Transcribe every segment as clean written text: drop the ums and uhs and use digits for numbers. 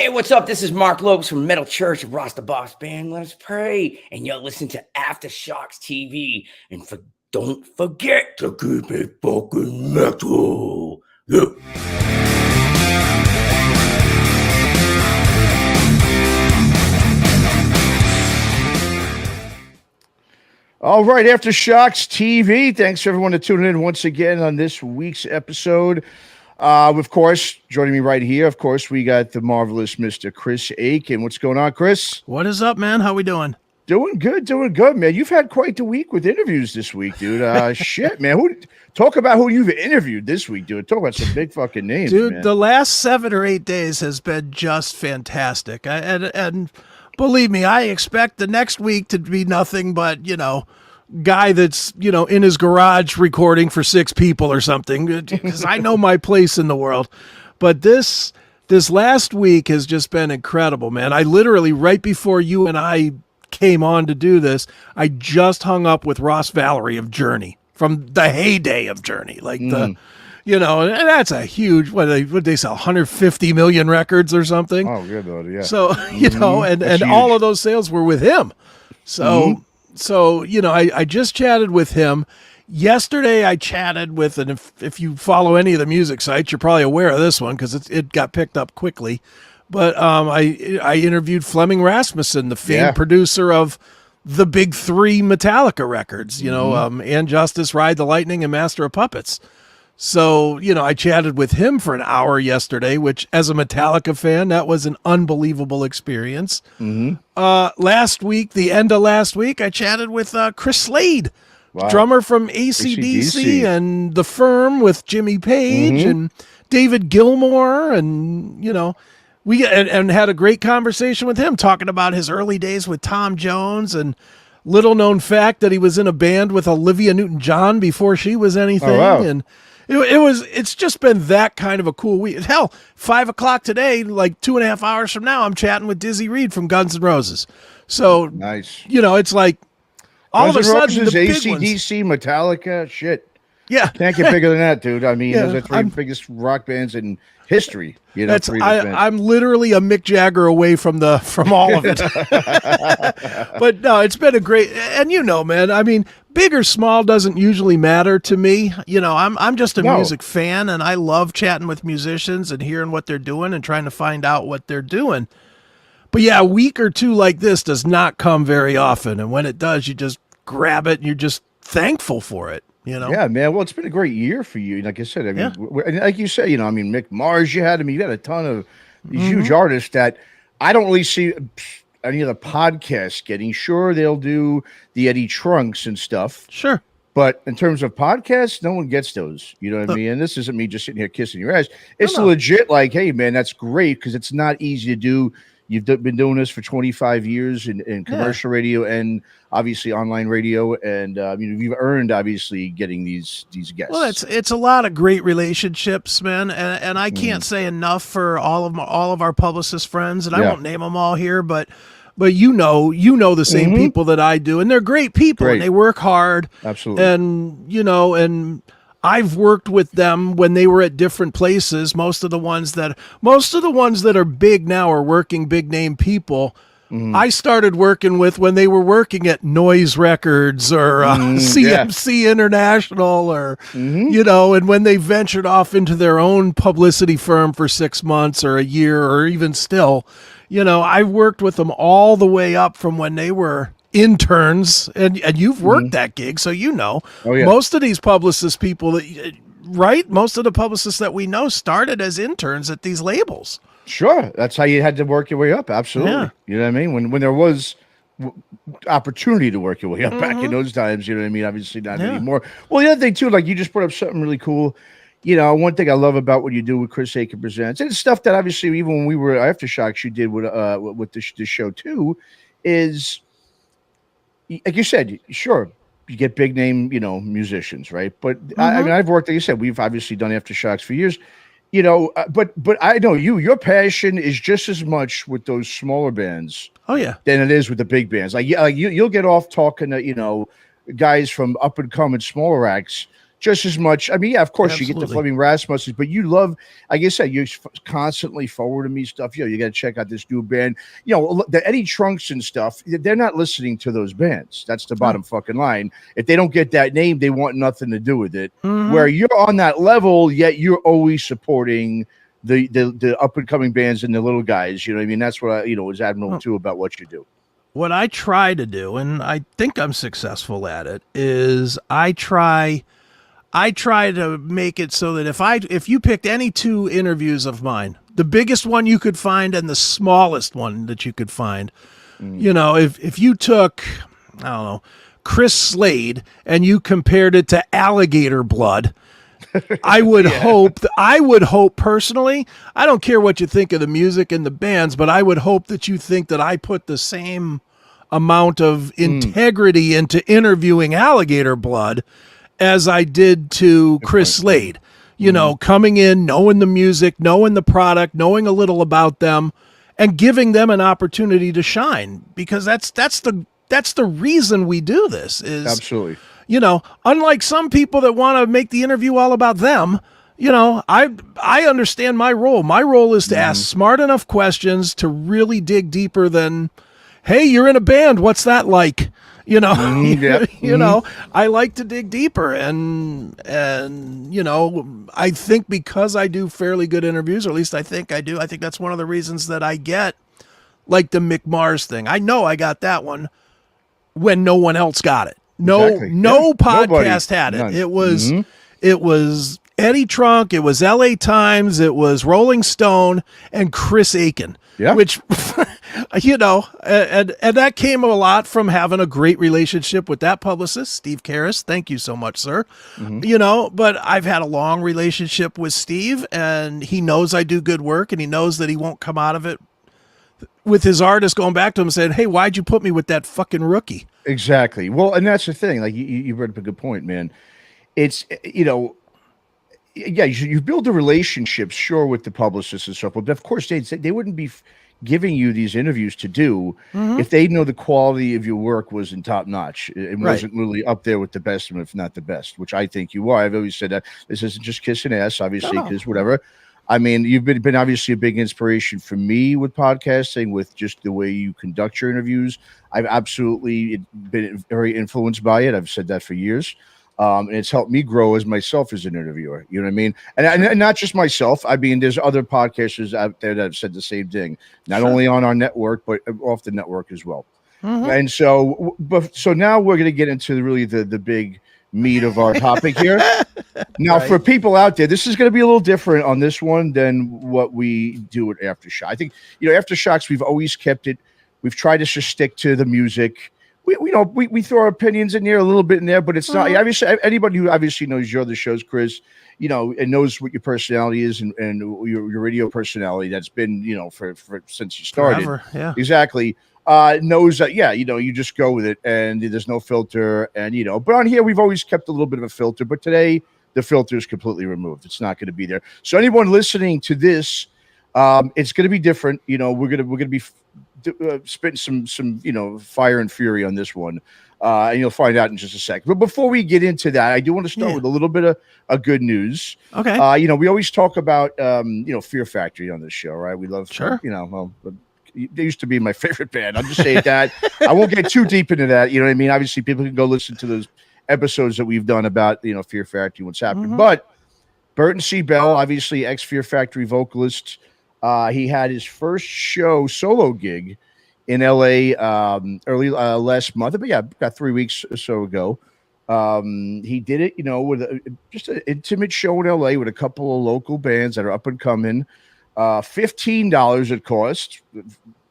Hey, what's up? This is Mark Lopes from Metal Church of Rasta Boss Band. Let us pray. And you're listening to Aftershocks TV. And don't forget to keep it fucking metal. Yeah. All right, Aftershocks TV. Thanks for everyone to tune in once again on this week's episode. Of course, joining me right here, of course, we got the marvelous Mr. Chris Aiken. What's going on, Chris? What is up, man? How we doing? Doing good, man. You've had quite the week with interviews this week, dude. Shit, man. Talk about who you've interviewed this week, dude. Talk about some big fucking names, dude. Man. The last 7 or 8 days has been just fantastic. And believe me, I expect the next week to be nothing but, guy that's, in his garage recording for 6 people or something, because I know my place in the world. But this last week has just been incredible, man. I literally, right before you and I came on to do this, I just hung up with Ross Valerie of Journey, from the heyday of Journey. Like and that's a huge, what they sell, 150 million records or something. Oh, good, buddy, yeah. So, and all of those sales were with him. So, I just chatted with him. Yesterday I chatted with, and if you follow any of the music sites, you're probably aware of this one because it got picked up quickly. But I interviewed Fleming Rasmussen, the famed producer of the big 3 Metallica records, And Justice, Ride the Lightning, and Master of Puppets. So, I chatted with him for an hour yesterday, which, as a Metallica fan, that was an unbelievable experience. Mm-hmm. Last week, the end of last week, I chatted with Chris Slade, drummer from AC/DC and The Firm with Jimmy Page and David Gilmour, and, we and had a great conversation with him, talking about his early days with Tom Jones, and little known fact that he was in a band with Olivia Newton-John before she was anything. Oh, wow. And it's just been that kind of a cool week. Hell, 5 o'clock today, like 2.5 hours from now, I'm chatting with Dizzy Reed from Guns N' Roses. So nice. It's like all Guns of a sudden Roses, the AC/DC, Metallica, shit. Yeah, can't get bigger than that, dude. I mean, those are 3 biggest rock bands in history. I'm literally a Mick Jagger away from all of it. But no, it's been a great, and man, I mean, big or small doesn't usually matter to me. I'm just a music fan, and I love chatting with musicians and hearing what they're doing and trying to find out what they're doing. But yeah, a week or two like this does not come very often, and when it does, you just grab it and you're just thankful for it. Yeah, man. Well, it's been a great year for you. Like I said, I mean, like you say, Mick Mars, you had a ton of these huge artists that I don't really see any of the podcasts getting. Sure, they'll do the Eddie Trunks and stuff. Sure. But in terms of podcasts, no one gets those. You know what I mean? And this isn't me just sitting here kissing your ass. It's legit like, hey, man, that's great because it's not easy to do. You've been doing this for 25 years in commercial radio and obviously online radio, and you've earned obviously getting these guests. Well, it's a lot of great relationships, man, and I can't say enough for all of our publicist friends, and I won't name them all here, but you know the same people that I do, and they're great people, and they work hard, absolutely, and and I've worked with them when they were at different places. Most of the ones that are big now are working big name people. I started working with when they were working at Noise Records or CMC International, or and when they ventured off into their own publicity firm for 6 months or a year, or even still, I worked with them all the way up from when they were interns, and you've worked that gig, so most of these publicist people, right? Most of the publicists that we know started as interns at these labels. Sure, that's how you had to work your way up. Absolutely, you know what I mean. When there was opportunity to work your way up back in those times, you know what I mean. Obviously not anymore. Well, the other thing too, like you just brought up something really cool. One thing I love about what you do with Chris Aiken Presents, and it's stuff that obviously even when we were at Aftershocks, you did with this show too, is, like you said, sure, you get big name, musicians, right? But I mean, I've worked, like you said, we've obviously done Aftershocks for years, but I know your passion is just as much with those smaller bands, than it is with the big bands. Like you'll get off talking to, guys from up and coming smaller acts, just as much. I mean, yeah, of course you get the Absolutely. Fleming Rasmussen, but you love, like I said, you're constantly forwarding me stuff. You got to check out this new band. The Eddie Trunks and stuff. They're not listening to those bands. That's the bottom fucking line. If they don't get that name, they want nothing to do with it. Where you're on that level, yet you're always supporting the up and coming bands and the little guys. You know what I mean? That's what I was admirable too about what you do. What I try to do, and I think I'm successful at it, is I try to make it so that if you picked any two interviews of mine, the biggest one you could find and the smallest one that you could find, if you took, I don't know, Chris Slade and you compared it to alligator blood, I would hope personally, I don't care what you think of the music and the bands, but I would hope that you think that I put the same amount of integrity into interviewing alligator blood as I did to Chris Slade. Coming in, knowing the music, knowing the product, knowing a little about them, and giving them an opportunity to shine, because that's the reason we do this. Is absolutely. Unlike some people that want to make the interview all about them, I understand my role. My role is to ask smart enough questions to really dig deeper than, hey, you're in a band, what's that like? I like to dig deeper, and I think because I do fairly good interviews, or at least I think I do. I think that's one of the reasons that I get, like, the Mick Mars thing. I know I got that one when no one else got it. No podcast had it. None. It was Eddie Trunk, it was LA Times, it was Rolling Stone, and Chris Aiken. Yeah. Which, and that came a lot from having a great relationship with that publicist, Steve Karras. Thank you so much, sir. But I've had a long relationship with Steve, and he knows I do good work, and he knows that he won't come out of it with his artist going back to him and saying, hey, why'd you put me with that fucking rookie? Exactly. Well, and that's the thing. Like, you brought up a good point, man. It's, you build the relationships, sure, with the publicists and stuff, but of course they wouldn't be giving you these interviews to do if they know the quality of your work wasn't top notch. It wasn't really up there with the best, if not the best, which I think you are. I've always said that this isn't just kissing ass, obviously, because whatever. I mean, you've been obviously a big inspiration for me with podcasting, with just the way you conduct your interviews. I've absolutely been very influenced by it. I've said that for years. And it's helped me grow as myself as an interviewer. You know what I mean? And not just myself. I mean, there's other podcasters out there that have said the same thing, not only on our network, but off the network as well. And so now we're going to get into the big meat of our topic here. Now, for people out there, this is going to be a little different on this one than what we do at Aftershock. I think, Aftershocks, we've always kept it. We've tried to just stick to the music. We throw our opinions in there a little bit in there, but it's not obviously anybody who obviously knows your other shows, Chris, and knows what your personality is and your radio personality that's been, for since you started. Forever, yeah. Exactly. Knows that, you just go with it and there's no filter. And, but on here, we've always kept a little bit of a filter, but today the filter is completely removed. It's not going to be there. So anyone listening to this, it's going to be different. We're going to be spitting some fire and fury on this one, and you'll find out in just a sec. But before we get into that, I do want to start with a little bit of good news. Okay. We always talk about Fear Factory on this show, right? We love they used to be my favorite band. I'll just say that. I won't get too deep into that. You know what I mean? Obviously, people can go listen to those episodes that we've done about Fear Factory, what's happening. But Burton C. Bell, obviously ex Fear Factory vocalist. He had his first solo gig in LA early last month, but about 3 weeks or so ago. He did it, with just an intimate show in LA with a couple of local bands that are up and coming. $15 it cost.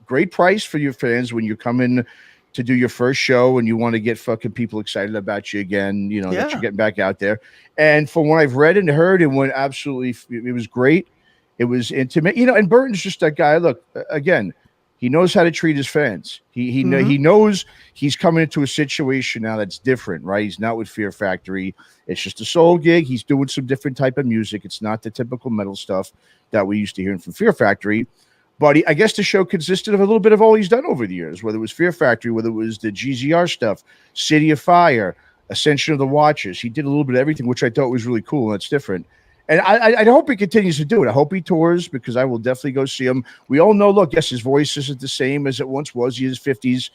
Great price for your fans when you're coming to do your first show and you want to get fucking people excited about you again, that you're getting back out there. And from what I've read and heard, it went it was great. It was intimate, and Burton's just that guy. Look, again, he knows how to treat his fans. He knows he's coming into a situation now that's different, right? He's not with Fear Factory. It's just a solo gig. He's doing some different type of music. It's not the typical metal stuff that we used to hear from Fear Factory. But I guess the show consisted of a little bit of all he's done over the years, whether it was Fear Factory, whether it was the GZR stuff, City of Fire, Ascension of the Watchers. He did a little bit of everything, which I thought was really cool, and that's different. And I hope he continues to do it. I hope he tours, because I will definitely go see him. We all know, look, yes, his voice isn't the same as it once was. He is 50s.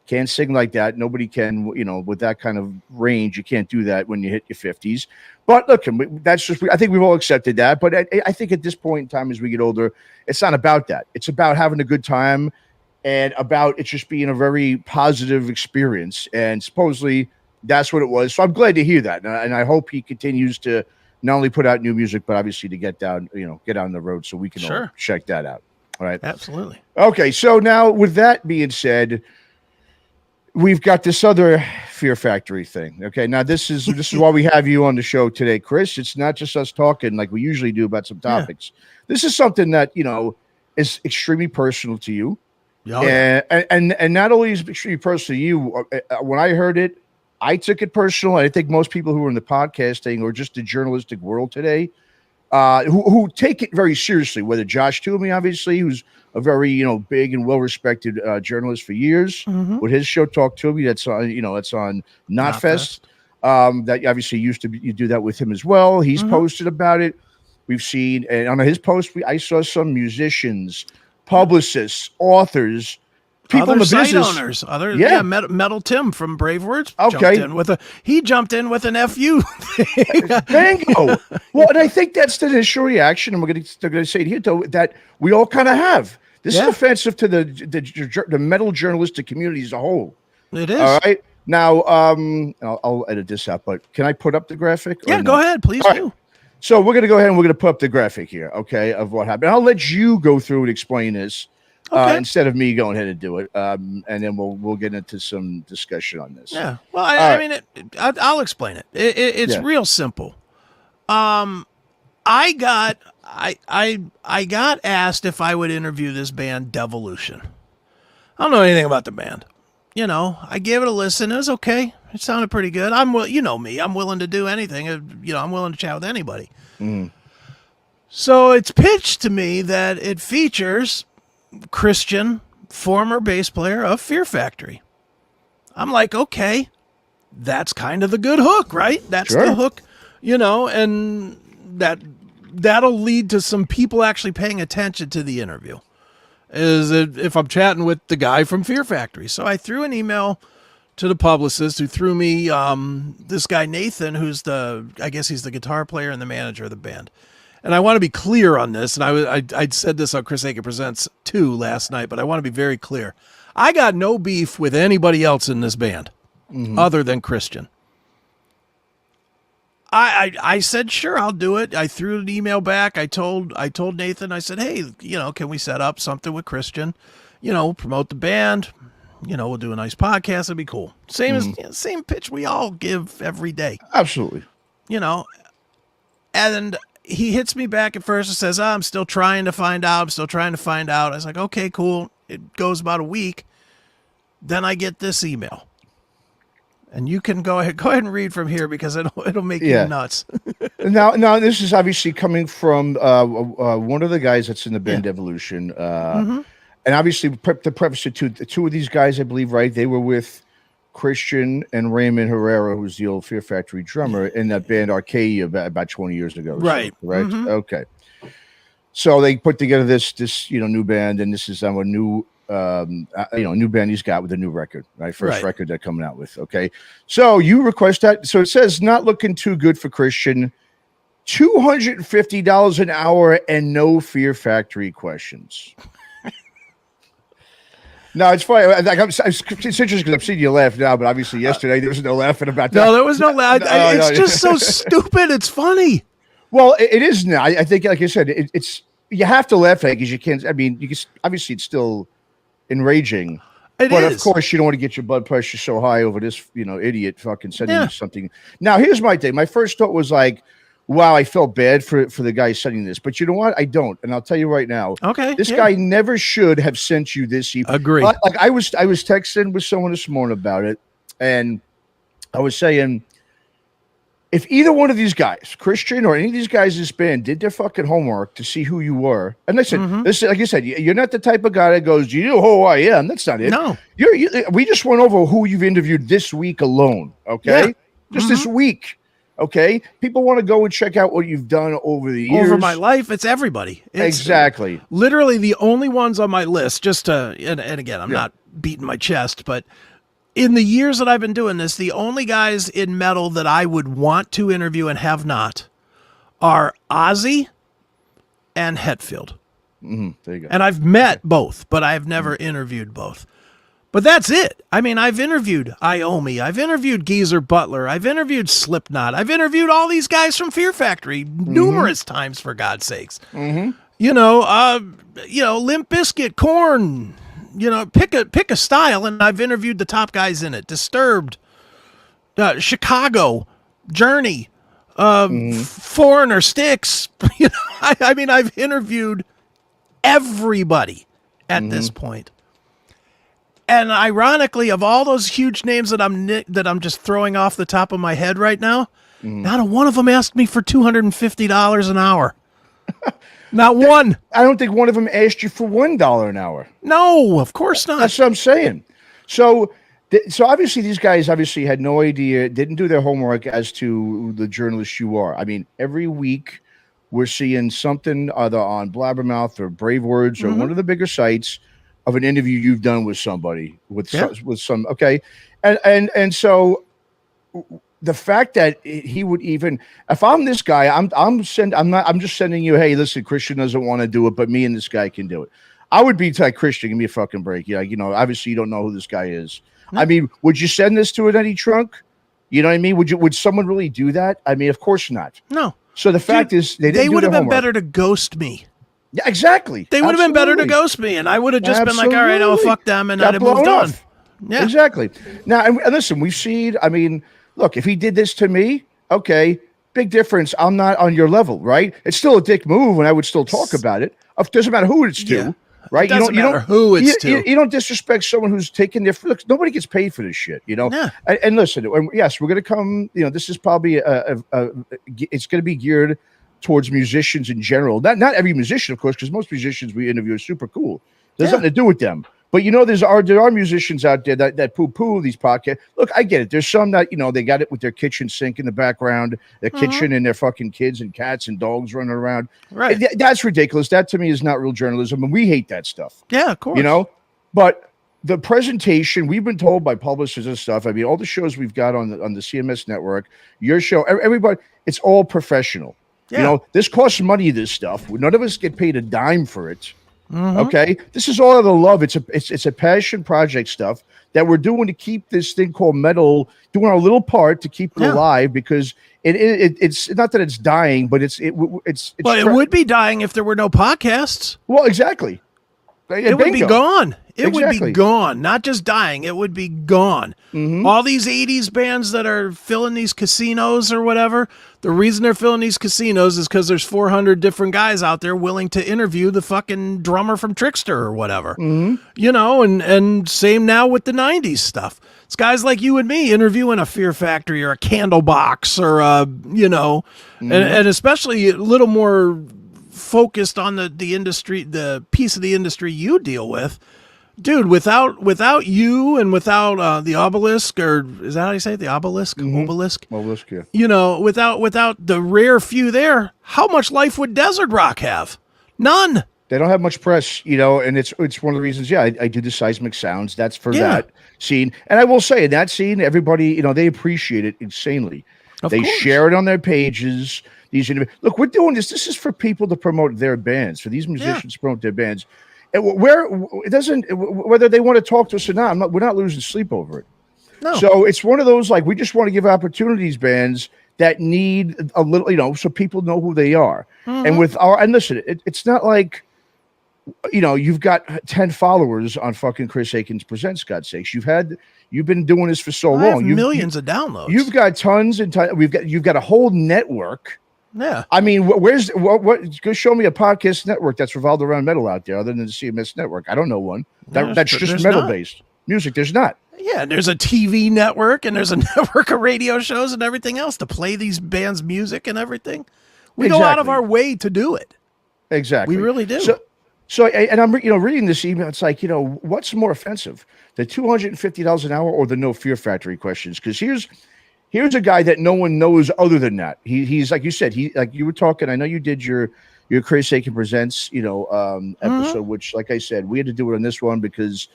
Can't sing like that. Nobody can, with that kind of range. You can't do that when you hit your 50s. But look, that's just, I think we've all accepted that. But I think at this point in time, as we get older, it's not about that. It's about having a good time, and about it just being a very positive experience. And supposedly that's what it was. So I'm glad to hear that. And I hope he continues to not only put out new music, but obviously to get down the road so we can all check that out. All right. Absolutely. Okay. So now, with that being said, we've got this other Fear Factory thing. Okay. Now this is why we have you on the show today, Chris. It's not just us talking like we usually do about some topics. Yeah. This is something that, is extremely personal to you. Oh, yeah. And not only is it extremely personal to you, when I heard it, I took it personal. I think most people who are in the podcasting or just the journalistic world today, who take it very seriously, whether Josh Toomey, obviously, who's a very, big and well-respected journalist for years, with his show Talk to Me, that's on Knotfest. That obviously you do that with him as well. He's posted about it. We've seen, and on his post, I saw some musicians, publicists, authors, people in the site business owners, Metal Tim from Brave Words. He jumped in with an FU thing. Bingo. Well, and I think that's the initial reaction, and we're going to say it here, though, that we all kind of have. This is offensive to the metal journalistic community as a whole. It is. All right. Now, I'll edit this out, but can I put up the graphic? Yeah, go ahead, please do. Right. So we're going to go ahead and we're going to put up the graphic here, okay, of what happened. I'll let you go through and explain this. Instead of me going ahead and do it, and then we'll get into some discussion on this. Yeah, well, I mean, I'll explain it. It's real simple. I got asked if I would interview this band Devolution. I don't know anything about the band. I gave it a listen. It was okay. It sounded pretty good. You know me. I'm willing to do anything. I'm willing to chat with anybody. So it's pitched to me that it features Christian, former bass player of Fear Factory. I'm like, okay, that's kind of the good hook, right? That's the hook, and that'll lead to some people actually paying attention to the interview. Is if I'm chatting with the guy from Fear Factory. So I threw an email to the publicist who threw me this guy Nathan, who's I guess he's the guitar player and the manager of the band. And I want to be clear on this, and I'd said this on Chris Aiken Presents 2 last night, but I want to be very clear. I got no beef with anybody else in this band other than Christian. I said, sure, I'll do it. I threw an email back. I told Nathan, I said, hey, can we set up something with Christian? Promote the band. We'll do a nice podcast. It'd be cool. Same pitch we all give every day. Absolutely. And he hits me back at first and says, I'm still trying to find out. I was like, okay, cool. It goes about a week. Then I get this email. And you can go ahead and read from here because it'll make you nuts. Now, this is obviously coming from one of the guys that's in the band Devolution. And obviously, to preface it, the two of these guys, I believe, right, they were with Christian and Raymond Herrera, who's the old Fear Factory drummer, in that band Arcadia about 20 years ago. Right. So, right? Okay. So they put together this new band, and this is a new new band he's got with a new record, right? First record they're coming out with. Okay. So you request that. So it says not looking too good for Christian, $250 an hour and no Fear Factory questions. No, it's funny. It's interesting because I'm seeing you laugh now, but obviously yesterday there was no laughing about that. No, there was no laugh. It's just so stupid. It's funny. Well, it is now. I think, like I said, it's you have to laugh at it because you can't. I mean, you can, obviously it's still enraging. But of course, you don't want to get your blood pressure so high over this, idiot fucking sending you something. Now, here's my thing. My first thought was like, wow, I felt bad for the guy sending this. But you know what? I don't. And I'll tell you right now. Okay. This guy never should have sent you this. Agree. Like I was texting with someone this morning about it. And I was saying, if either one of these guys, Christian or any of these guys in this band, did their fucking homework to see who you were, and listen, like I said, you're not the type of guy that goes, "Do you know who I am?" That's not it. No, we just went over who you've interviewed this week alone. Okay, just this week. Okay, people want to go and check out what you've done over the years. Over my life, it's everybody. It's exactly. Literally the only ones on my list, just to, and again, I'm not beating my chest, but in the years that I've been doing this, the only guys in metal that I would want to interview and have not are Ozzy and Hetfield. There you go. And I've met both, but I've never interviewed both. But that's it. I mean, I've interviewed Iommi. I've interviewed Geezer Butler. I've interviewed Slipknot. I've interviewed all these guys from Fear Factory numerous times, for God's sakes. Limp Bizkit, Korn. Pick a style, and I've interviewed the top guys in it. Disturbed, Chicago, Journey, Foreigner, Styx. I mean, I've interviewed everybody at this point. And ironically, of all those huge names that I'm just throwing off the top of my head right now, not a one of them asked me for $250 an hour. Not one. I don't think one of them asked you for $1 an hour. No, of course not. That's what I'm saying. So obviously these guys had no idea, didn't do their homework as to the journalist you are. I mean, every week we're seeing something either on Blabbermouth or Brave Words or one of the bigger sites of an interview you've done with somebody with some okay, and so the fact that he would even, if I'm this guy, I'm just sending you, hey, listen, Christian doesn't want to do it, but me and this guy can do it. I would be like, Christian, give me a fucking break. Yeah, obviously you don't know who this guy is. No. I mean, would you send this to an Eddie Trunk? You know what I mean? Would someone really do that? I mean, of course not. No. So the fact is, they would have been better to ghost me. Yeah, exactly. They would have been better to ghost me, and I would have just been like, all right, I'll fuck them, and I'd have moved on. Yeah, exactly. Now, and listen, we've seen, I mean, look, if he did this to me, okay, big difference. I'm not on your level, right? It's still a dick move, and I would still talk about it. It doesn't matter who it's to, right? It doesn't matter who it's to. You don't disrespect someone who's taking their, look, nobody gets paid for this shit, Yeah. And listen, yes, we're going to come, this is probably, it's going to be geared towards musicians in general. Not every musician, of course, because most musicians we interview are super cool. There's nothing to do with them. But there are musicians out there that poo-poo these podcasts. Look, I get it. There's some that, they got it with their kitchen sink in the background, their kitchen and their fucking kids and cats and dogs running around. Right. That's ridiculous. That to me is not real journalism, and we hate that stuff. Yeah, of course. But the presentation, we've been told by publishers and stuff, I mean, all the shows we've got on the CMS network, your show, everybody, it's all professional. Yeah. This costs money, this stuff. None of us get paid a dime for it. Okay? This is all out of love. It's a passion project stuff that we're doing to keep this thing called metal, doing our little part to keep it alive, because it's not that it's dying, but it's it would be dying if there were no podcasts. Well, exactly. It would be gone. It would be gone. Not just dying. It would be gone. All these 80s bands that are filling these casinos or whatever, the reason they're filling these casinos is because there's 400 different guys out there willing to interview the fucking drummer from Trickster or whatever. And same now with the 90s stuff. It's guys like you and me interviewing a Fear Factory or a Candlebox or and especially a little more focused on the industry, the piece of the industry you deal with. Dude, without you and without the obelisk, or is that how you say it? The obelisk? Obelisk? Obelisk, yeah. Without the rare few there, how much life would Desert Rock have? None. They don't have much press, and it's one of the reasons, I do the seismic sounds. That's for that scene. And I will say, in that scene, everybody, they appreciate it insanely. They share it on their pages. Look, we're doing this. This is for people to promote their bands, for these musicians to promote their bands. And whether they want to talk to us or not, we're not losing sleep over it. No. So it's one of those, like, we just want to give opportunities bands that need a little, so people know who they are. And listen, it's not like, you've got 10 followers on fucking Chris Aikens Presents, God's sakes. You've been doing this for so long. You've millions of downloads. You've got tons and tons. You've got a whole network. Yeah. I mean, go show me a podcast network that's revolved around metal out there other than the CMS network. I don't know one. That's just metal-based music. There's not. Yeah, there's a TV network, and there's a network of radio shows and everything else to play these bands' music and everything. We go out of our way to do it. Exactly. We really do. So, and I'm reading this email. It's like, what's more offensive, the $250 an hour or the No Fear Factory questions? Because Here's a guy that no one knows other than that. He's like you said, like you were talking. I know you did your Chris Aiken Presents, episode, which, like I said, we had to do it on this one because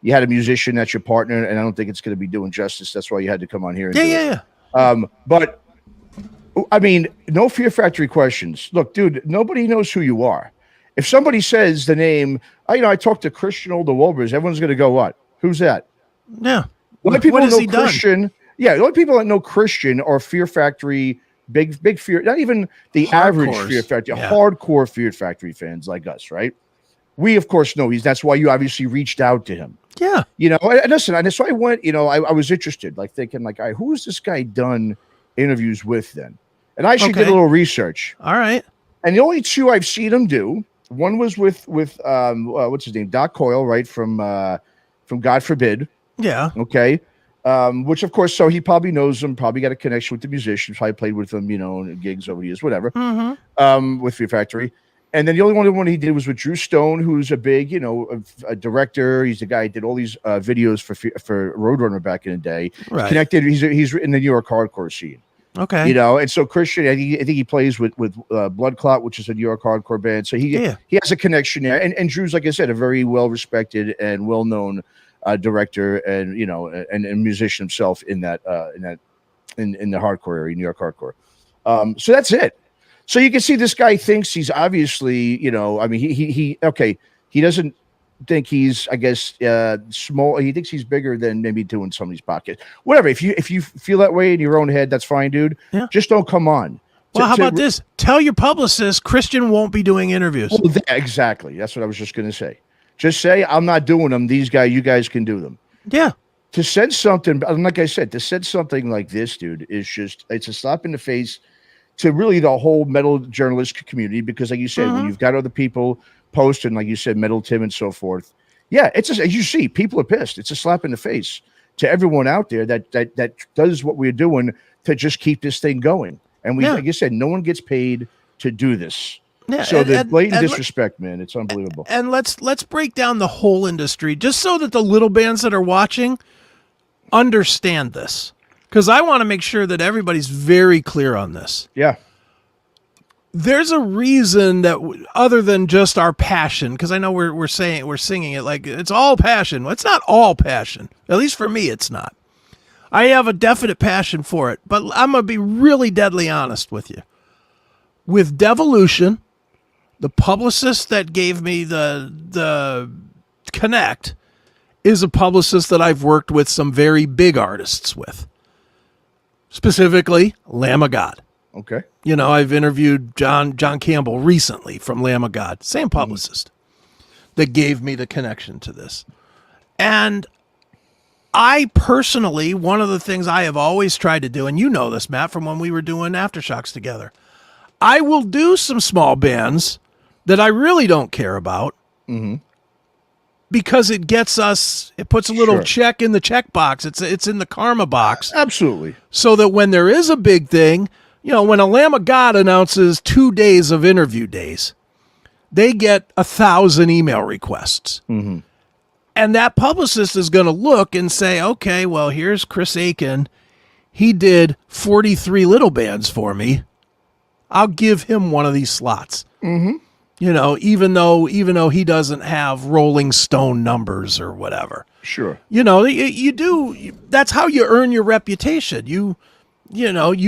you had a musician that's your partner, and I don't think it's going to be doing justice. That's why you had to come on here. And yeah. But I mean, no Fear Factory questions. Look, dude, nobody knows who you are. If somebody says the name, I talked to Christian Olde Wolbers, everyone's going to go, what? Who's that? Yeah. The only people what who has know he Christian. done? Yeah, the only people that know Christian are Fear Factory, big Fear, not even the average Fear Factory, hardcore Fear Factory fans like us, right? We, of course, know that's why you obviously reached out to him. Yeah. And listen, and so I went, I was interested, like thinking, like, who has this guy done interviews with then? And I actually did a little research. All right. And the only two I've seen him do, one was with what's his name? Doc Coyle, right? From God Forbid. Yeah. Okay. Which of course, so he probably knows him, probably got a connection with the musicians, probably played with them, in gigs over the years, whatever. With Fear Factory. And then the only one he did was with Drew Stone, who's a big, a director. He's the guy who did all these videos for Roadrunner back in the day. Right. Connected. He's in the New York hardcore scene. Okay. And so Christian, I think he plays with Blood Clot, which is a New York hardcore band. So he has a connection there. And Drew's, like I said, a very well respected and well known director and and musician himself in the hardcore area, New York hardcore. So that's it. So you can see this guy thinks he's obviously, he doesn't think he's, I guess, small. He thinks he's bigger than maybe doing some of these podcasts. Whatever. If you feel that way in your own head, that's fine, dude. Yeah. Just don't come on. Well, how about this? Tell your publicist Christian won't be doing interviews. Well, exactly. That's what I was just going to say. Just say, I'm not doing them. You guys can do them. Yeah. To send something, like I said, to send something like this, dude, is it's a slap in the face to really the whole metal journalistic community, because like you said, when you've got other people posting, like you said, Metal Tim and so forth, it's as you see, people are pissed. It's a slap in the face to everyone out there that does what we're doing to just keep this thing going. And like you said, no one gets paid to do this. Yeah, so the blatant disrespect, man, it's unbelievable. And let's break down the whole industry just so that the little bands that are watching understand this. Because I want to make sure that everybody's very clear on this. Yeah. There's a reason that other than just our passion, because I know we're singing it like it's all passion. Well, it's not all passion. At least for me, it's not. I have a definite passion for it, but I'm going to be really deadly honest with you. With Devolution, the publicist that gave me the connect is a publicist that I've worked with some very big artists with. Specifically, Lamb of God. Okay. I've interviewed John Campbell recently from Lamb of God. Same publicist that gave me the connection to this. And I personally, one of the things I have always tried to do, and you know this, Matt, from when we were doing Aftershocks together, I will do some small bands that I really don't care about because it puts a little check in the check box. It's in the karma box. Absolutely. So that when there is a big thing, when a Lamb of God announces 2 days of interview days, they get 1,000 email requests. And that publicist is going to look and say, okay, well, here's Chris Aiken. He did 43 little bands for me. I'll give him one of these slots. Even though he doesn't have Rolling Stone numbers or whatever. Sure. You do. That's how you earn your reputation. You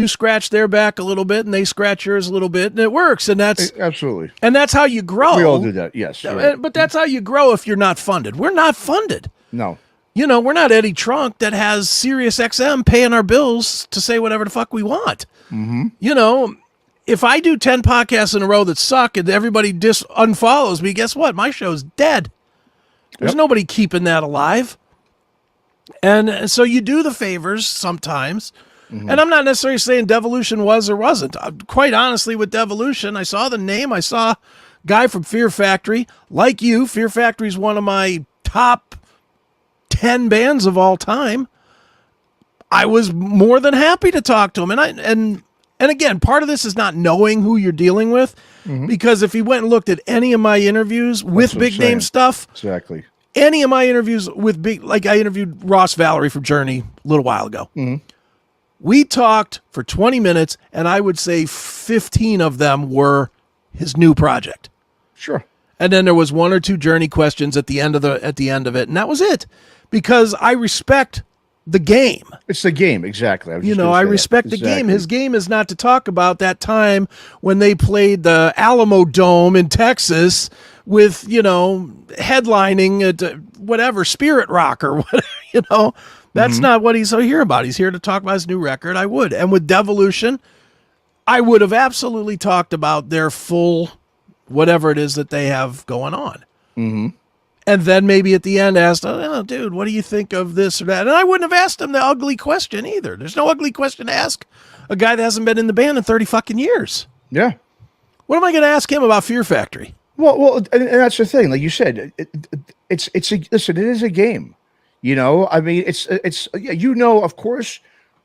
scratch their back a little bit and they scratch yours a little bit, and it works. And that's absolutely. And that's how you grow. We all do that. Yes. Right. But that's how you grow if you're not funded. We're not funded. No. We're not Eddie Trunk that has Sirius XM paying our bills to say whatever the fuck we want. If I do 10 podcasts in a row that suck and everybody unfollows me, guess what? My show's dead. There's nobody keeping that alive. And so you do the favors sometimes. And I'm not necessarily saying Devolution was or wasn't. Quite honestly, with Devolution, I saw the name. I saw a guy from Fear Factory. Like you, Fear Factory is one of my top 10 bands of all time. I was more than happy to talk to him. And again, part of this is not knowing who you're dealing with, because if you went and looked at any of my interviews with big name stuff, exactly, any of my interviews with big, like I interviewed Ross Valerie from Journey a little while ago. We talked for 20 minutes, and I would say 15 of them were his new project. Sure. And then there was one or two Journey questions at the end of it, and that was it. Because I respect the game. It's the game, exactly. I respect the game. His game is not to talk about that time when they played the Alamo Dome in Texas with, headlining at whatever, Spirit Rock or whatever, That's not what he's here about. He's here to talk about his new record. I would. And with Devolution, I would have absolutely talked about their full whatever it is that they have going on. Mm-hmm. And then maybe at the end asked, oh, dude, what do you think of this or that? And I wouldn't have asked him the ugly question either. There's no ugly question to ask a guy that hasn't been in the band in 30 fucking years. Yeah. What am I going to ask him about Fear Factory? Well, and that's the thing. Like you said, listen, it is a game. I mean, of course,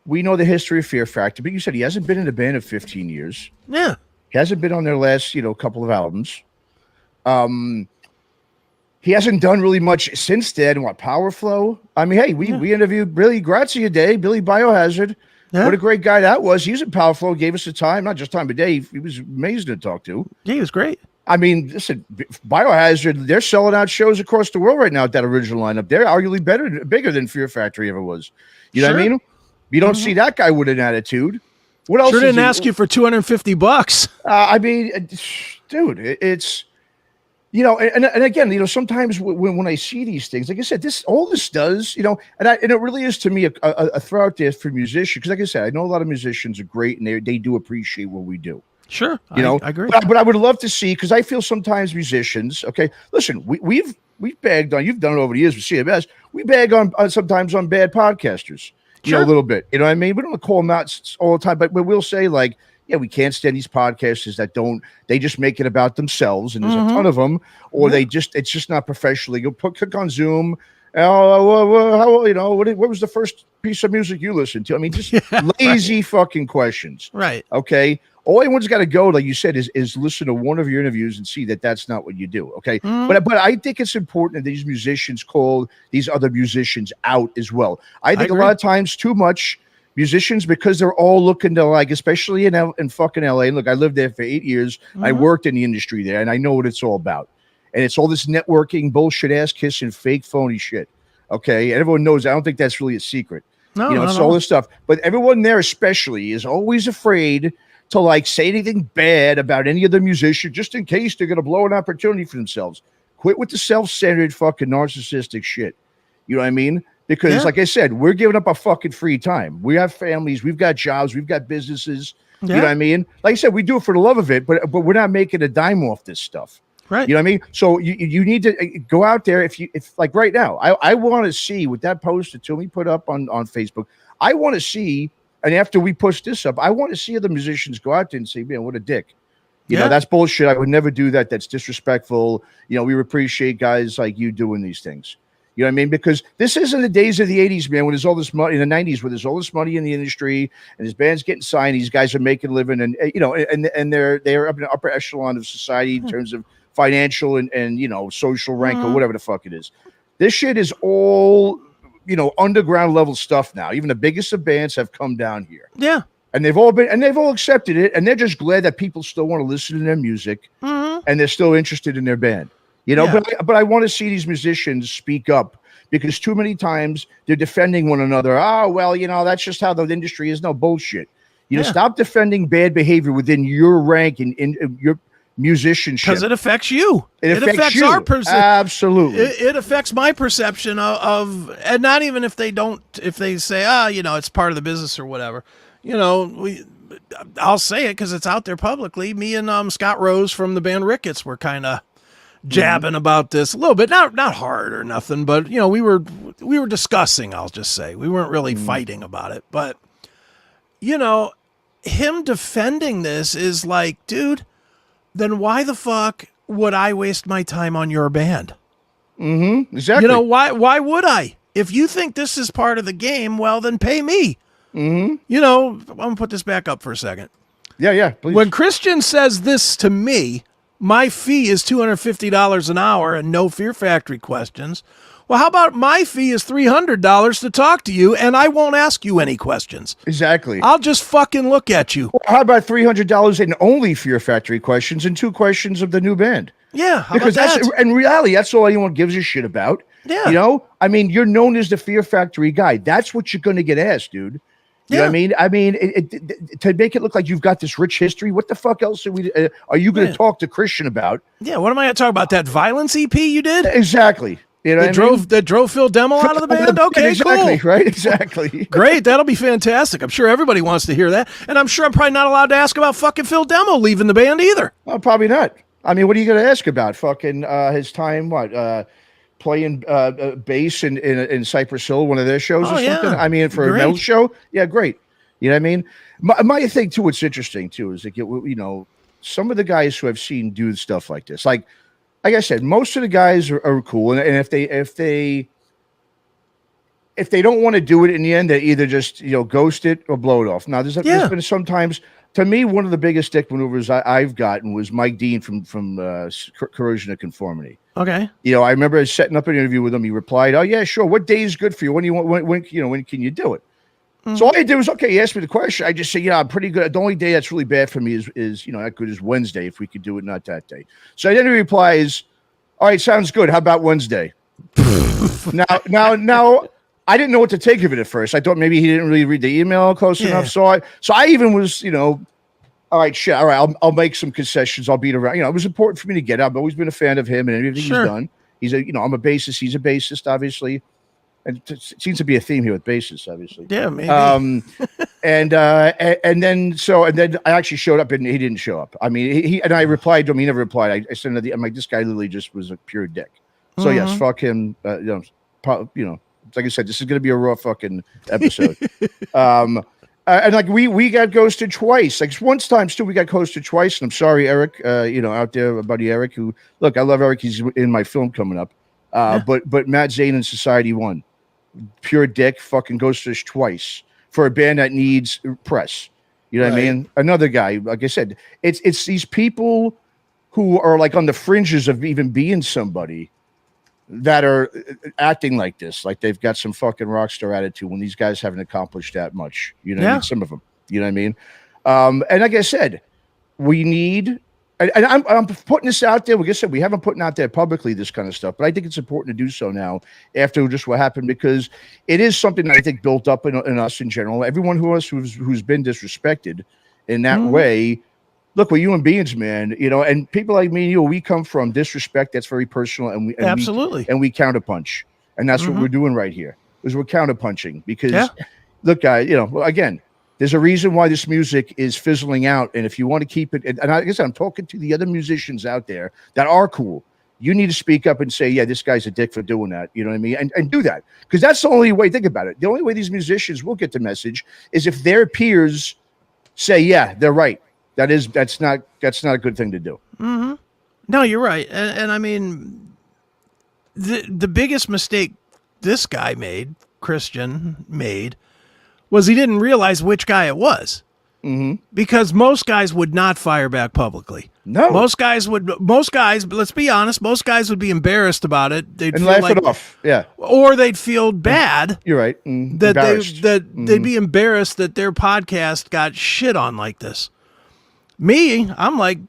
we know the history of Fear Factory, but you said he hasn't been in the band in 15 years. Yeah. He hasn't been on their last, couple of albums. He hasn't done really much since then. Power Flow? I mean, hey, we interviewed Billy Grazia Day, Billy Biohazard. Yeah. What a great guy that was. He was in Power Flow, gave us the time, not just time of day. He was amazing to talk to. Yeah, he was great. I mean, listen, Biohazard, they're selling out shows across the world right now at that original lineup. They're arguably bigger than Fear Factory ever was. You know what I mean? You don't see that guy with an attitude. What else? Sure didn't ask you for $250. I mean, dude, it's... and again, sometimes when I see these things, like I said, all this does, and it really is to me a throw out there for musicians. Because like I said, I know a lot of musicians are great and they do appreciate what we do. Sure, I agree. But I would love to see, because I feel sometimes musicians, okay, listen, we've bagged on, you've done it over the years with CMS, we bag on sometimes on bad podcasters, a little bit. You know what I mean? We don't call them out all the time, but we'll say like, yeah, we can't stand these podcasters that they just make it about themselves, and there's a ton of them, or it's just not professional. You click on Zoom. What was the first piece of music you listened to? I mean, just lazy fucking questions. Right. Okay. All anyone's got to go, like you said, is listen to one of your interviews and see that that's not what you do. Okay. But I think it's important that these musicians call these other musicians out as well. I think a lot of times too much musicians, because they're all looking to, like, especially in fucking LA. And look, I lived there for 8 years. I worked in the industry there, and I know what it's all about. And it's all this networking bullshit, ass kissing, fake phony shit. Okay. And everyone knows. I don't think that's really a secret. It's all this stuff. But everyone there especially is always afraid to like say anything bad about any of the musicians, just in case they're going to blow an opportunity for themselves. Quit with the self-centered fucking narcissistic shit. You know what I mean? Because like I said, we're giving up our fucking free time. We have families, we've got jobs, we've got businesses. You know what I mean? Like I said, we do it for the love of it, but we're not making a dime off this stuff. Right. You know what I mean? So you need to go out there. If like right now, I want to see with that post that Toomey put up on Facebook. I want to see, and after we push this up, I want to see other musicians go out there and say, man, what a dick. You know, that's bullshit. I would never do that. That's disrespectful. We appreciate guys like you doing these things. You know what I mean? Because this isn't the days of the 80s, man, when there's all this money, in the 90s, where there's all this money in the industry and his band's getting signed. These guys are making a living, and and they're up in the upper echelon of society in terms of financial and social rank or whatever the fuck it is. This shit is all, underground level stuff now. Even the biggest of bands have come down here. Yeah. And they've all accepted it, and they're just glad that people still want to listen to their music and they're still interested in their band. But I want to see these musicians speak up, because too many times they're defending one another. Oh, well, that's just how the industry is. No bullshit. Stop defending bad behavior within your rank and in your musicianship. Because it affects you. It affects you. Our perception. Absolutely. It affects my perception of, and not even if they say, it's part of the business or whatever. I'll say it because it's out there publicly. Me and Scott Rose from the band Ricketts were kind of jabbing about this a little bit, not hard or nothing, but we were discussing. I'll just say we weren't really fighting about it, but him defending this is like, dude, then why the fuck would I waste my time on your band? Exactly. Why would I? If you think this is part of the game, well, then pay me. I'm gonna put this back up for a second. Yeah, please. When Christian says this to me, my fee is $250 an hour and no Fear Factory questions. Well, how about my fee is $300 to talk to you, and I won't ask you any questions. Exactly. I'll just fucking look at you. Well, how about $300 in only Fear Factory questions and 2 questions of the new band? Yeah, how because about that? In reality, that's all anyone gives a shit about. Yeah. You know, I mean, you're known as the Fear Factory guy. That's what you're going to get asked, dude. You know what I mean? I mean, to make it look like you've got this rich history, what the fuck else are you going to talk to Christian about? Yeah, what am I going to talk about? That Violence EP you did? Exactly. You know that drove Phil Demo out of the band? Okay, exactly, cool. Right? Exactly. Great. That'll be fantastic. I'm sure everybody wants to hear that. And I'm sure I'm probably not allowed to ask about fucking Phil Demo leaving the band either. Well, probably not. I mean, what are you going to ask about? Fucking his time, playing bass in Cypress Hill, one of their shows or something? Yeah. I mean, for a metal show? Yeah, great. You know what I mean? My thing, too, what's interesting, too, is that, you know, some of the guys who I've seen do stuff like this, like I said, most of the guys are cool. And if they don't want to do it in the end, they either just, you know, ghost it or blow it off. Now, there's been sometimes, to me, one of the biggest dick maneuvers I've gotten was Mike Dean from Corrosion of Conformity. Okay. You know, I remember setting up an interview with him. He replied, "Oh yeah, sure. What day is good for you? When do you want? When can you do it?" Mm-hmm. So all I did was, okay, he asked me the question. I just said, yeah, I'm pretty good. The only day that's really bad for me is you know, not good is Wednesday. If we could do it, not that day. So then he replies, all right, sounds good. How about Wednesday? Now, I didn't know what to take of it at first. I thought maybe he didn't really read the email close enough. So I even was, you know, all right, shit. All right, I'll make some concessions. I'll beat around. You know, it was important for me to get out. I've always been a fan of him and everything he's done. He's I'm a bassist. He's a bassist, obviously. And it seems to be a theme here with bassists, obviously. Yeah, maybe. And then I actually showed up and he didn't show up. I mean, I replied to him. He never replied. I said, I'm like, this guy literally just was a pure dick. So yes, fuck him. You know, like I said, this is going to be a raw fucking episode. And like we got ghosted twice. Like once times too, we got ghosted twice. And I'm sorry, Eric. Out there, my buddy Eric. Who look, I love Eric. He's in my film coming up. But Matt Zane and Society 1. Pure dick, fucking ghosted us twice for a band that needs press. You know what I mean? Another guy, like I said, it's these people who are like on the fringes of even being somebody that are acting like this, like they've got some fucking rock star attitude when these guys haven't accomplished that much. You know what I mean? Some of them. You know what I mean? And like I said, we need. And I'm putting this out there. Like I said, we haven't put out there publicly this kind of stuff, but I think it's important to do so now after just what happened because it is something that I think built up in us in general. Everyone who's been disrespected in that way. Look, we're human beings, man. You know, and people like me and you, we come from disrespect that's very personal, and we counterpunch, and that's what we're doing right here. Is we're counterpunching because, look, guys, you know, again. There's a reason why this music is fizzling out. And if you want to keep it, and I guess I'm talking to the other musicians out there that are cool, you need to speak up and say, yeah, this guy's a dick for doing that. You know what I mean? And do that. Because that's the only way, think about it. The only way these musicians will get the message is if their peers say, yeah, they're right. That's not a good thing to do. Mm-hmm. No, you're right. And I mean, the biggest mistake this guy made, Christian made, was he didn't realize which guy it was. Mm-hmm. Because most guys would not fire back publicly. No. Most guys, let's be honest, most guys would be embarrassed about it. They'd and laugh it off. Yeah. Or they'd feel bad. You're right. They'd be embarrassed that their podcast got shit on like this. Me, I'm like,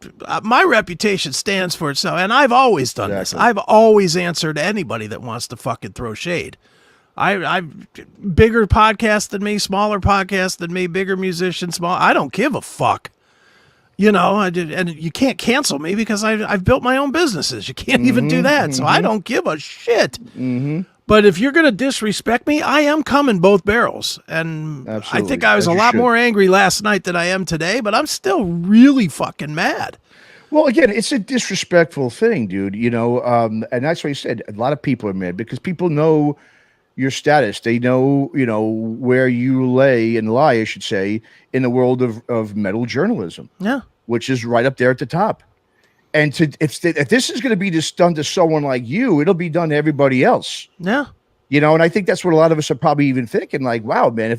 my reputation stands for itself. And I've always done this. I've always answered anybody that wants to fucking throw shade. I've bigger podcast than me, smaller podcast than me, bigger musician, small. I don't give a fuck. You know, and you can't cancel me because I've built my own businesses. You can't even do that. So I don't give a shit. But if you're going to disrespect me, I am coming both barrels. And I think I was a lot more angry last night than I am today, but I'm still really fucking mad. Well, again, it's a disrespectful thing, dude. You know, and that's why you said a lot of people are mad because people know your status. They know, you know, where you lie, I should say, in the world of metal journalism. Yeah. Which is right up there at the top. And if this is going to be done to someone like you, it'll be done to everybody else. Yeah. You know, and I think that's what a lot of us are probably even thinking, like, wow, man,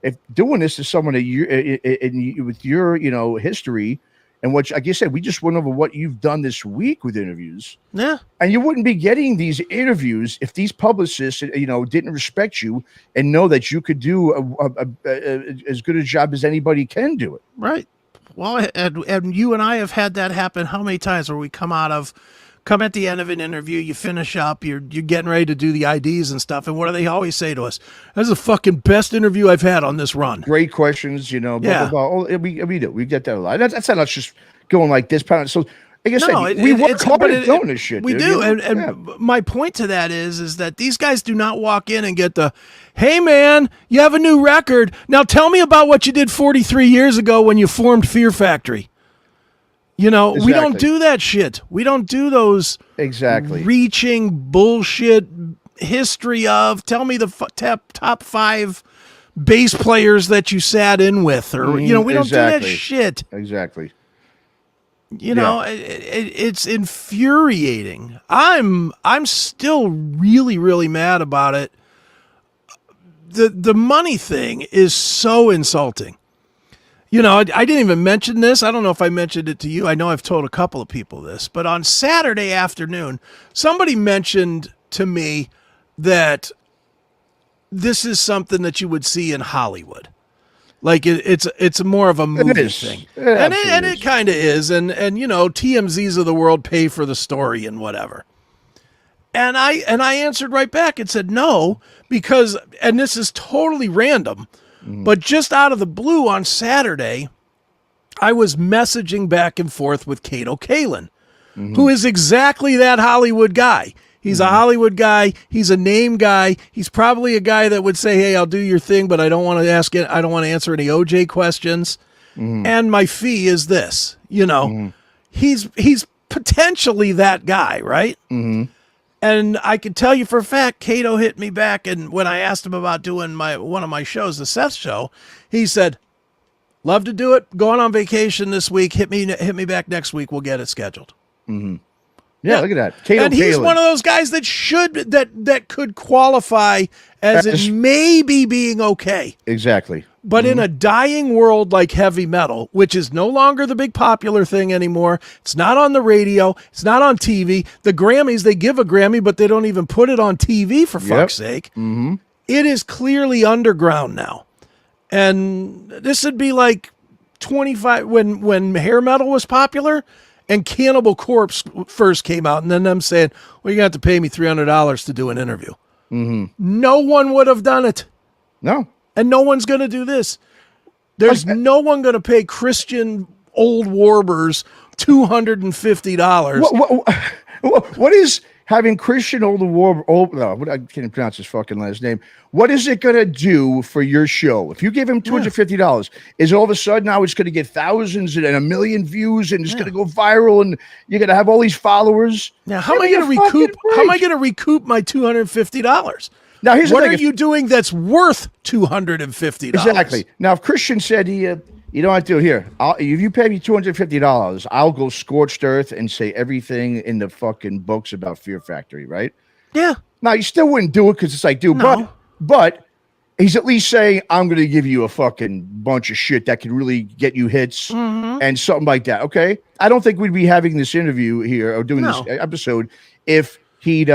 if doing this to someone with your, you know, history, and what, like you said, we just went over what you've done this week with interviews. Yeah. And you wouldn't be getting these interviews if these publicists, didn't respect you and know that you could do as good a job as anybody can do it. Right. Well, and you and I have had that happen how many times where we come at the end of an interview, you finish up, you're getting ready to do the IDs and stuff, and what do they always say to us? That's the fucking best interview I've had on this run. Great questions, blah, blah, blah. Oh, we get that a lot. That's not us just going like this. So, like I said, we work hard at doing this shit. We do, and my point to that is that these guys do not walk in and get the, hey man, you have a new record. Now tell me about what you did 43 years ago when you formed Fear Factory. Exactly. We don't do that shit. We don't do those reaching bullshit history of, tell me the top 5 bass players that you sat in with, or we don't do that shit. Exactly. It's infuriating. I'm still really, really mad about it. The money thing is so insulting. I didn't even mention this. I don't know if I mentioned it to you. I know I've told a couple of people this, but on Saturday afternoon, somebody mentioned to me that this is something that you would see in Hollywood. Like it's more of a movie thing. And it kind of is. And TMZs of the world pay for the story and whatever. And I answered right back and said no, because, and this is totally random, but just out of the blue on Saturday, I was messaging back and forth with Kato Kalin, who is exactly that Hollywood guy. He's a Hollywood guy. He's a name guy. He's probably a guy that would say, hey, I'll do your thing, but I don't want to I don't want to answer any OJ questions. And my fee is this, he's potentially that guy, right? And I can tell you for a fact, Kato hit me back, and when I asked him about doing one of my shows, the Seth Show, he said, love to do it. Going on vacation this week. Hit me back next week. We'll get it scheduled. Yeah, look at that. Kato and he's one of those guys that could qualify as it maybe being okay. Exactly. But in a dying world like heavy metal, which is no longer the big popular thing anymore, it's not on the radio, it's not on TV. The Grammys, they give a Grammy, but they don't even put it on TV, for fuck's sake. It is clearly underground now. And this would be like 25 when hair metal was popular and Cannibal Corpse first came out, and then them saying, well, you're going to have to pay me $300 to do an interview. No one would have done it. No. And no one's going to do this. There's no one going to pay Christian Olde Wolbers $250. What is having Christian Olde Wolbers? I can't pronounce his fucking last name. What is it going to do for your show? If you give him $250, is all of a sudden now it's going to get thousands and 1 million views and it's going to go viral and you're going to have all these followers? Now, how am I going to recoup? How am I going to recoup my $250? Now, here's what are you doing that's worth $250? Exactly. Now, if Christian said you know what, dude, here, if you pay me $250, I'll go scorched earth and say everything in the fucking books about Fear Factory, right? Yeah. Now, you still wouldn't do it because it's like, dude, but he's at least saying, I'm going to give you a fucking bunch of shit that can really get you hits and something like that, okay? I don't think we'd be having this interview here or doing this episode if he'd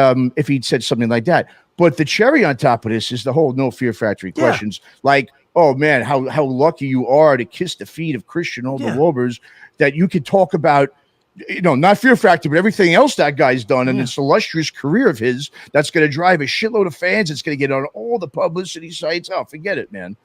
said something like that. But the cherry on top of this is the whole no Fear Factory questions. Like, oh man, how lucky you are to kiss the feet of Christian Olde Wolbers, that you could talk about, not Fear Factory, but everything else that guy's done and this illustrious career of his that's going to drive a shitload of fans. It's going to get on all the publicity sites. Oh, forget it, man.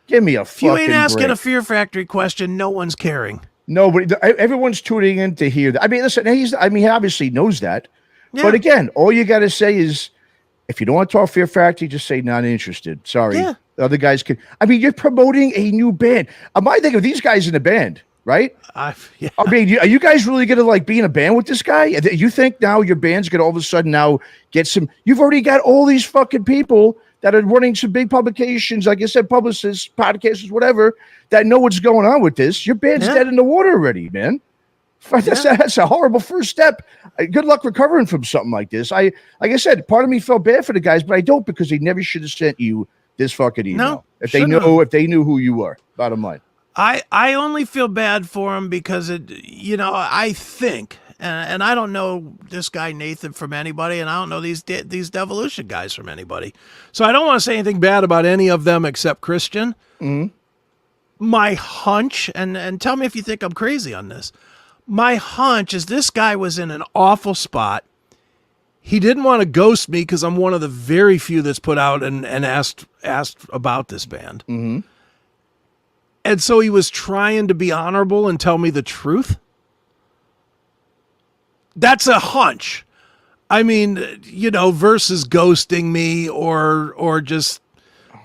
Give me a fucking break. If you ain't asking a Fear Factory question, no one's caring. Nobody, everyone's tuning in to hear that. I mean, listen, he obviously knows that. Yeah. But again, all you got to say is, if you don't want to talk Fear Factory, just say not interested. Sorry. Yeah. The other guys can. I mean, you're promoting a new band. I might think of these guys in a band, right? I mean, are you guys really going to be in a band with this guy? You think now your band's going to all of a sudden now get some? You've already got all these fucking people that are running some big publications, like I said, publicists, podcasters, whatever, that know what's going on with this. Your band's dead in the water already, man. That's a horrible first step. Good luck recovering from something like this. Like I said, part of me felt bad for the guys, but I don't, because they never should have sent you this fucking email. No, if they knew who you were, bottom line. I only feel bad for him because I think, and I don't know this guy Nathan from anybody, and I don't know these Devolution guys from anybody. So I don't want to say anything bad about any of them except Christian. Mm-hmm. My hunch, and tell me if you think I'm crazy on this. My hunch is this guy was in an awful spot. He didn't want to ghost me because I'm one of the very few that's put out and asked about this band. Mm-hmm. And so he was trying to be honorable and tell me the truth. That's a hunch. I mean, versus ghosting me or just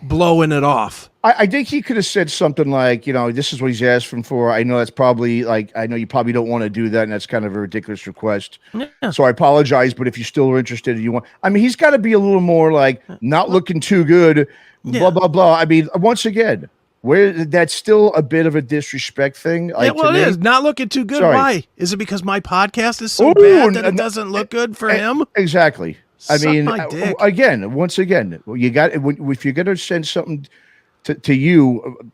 blowing it off. I think he could have said something like, this is what he's asking for. I know that's probably I know you probably don't want to do that, and that's kind of a ridiculous request. Yeah. So I apologize, but if you still are interested, he's got to be a little more like not looking too good, blah, blah, blah. I mean, once again, that's still a bit of a disrespect thing. Like, it is not looking too good. Sorry. Why? Is it because my podcast is so bad that it doesn't look good for him? Exactly. Once again, you got if you're gonna send something to you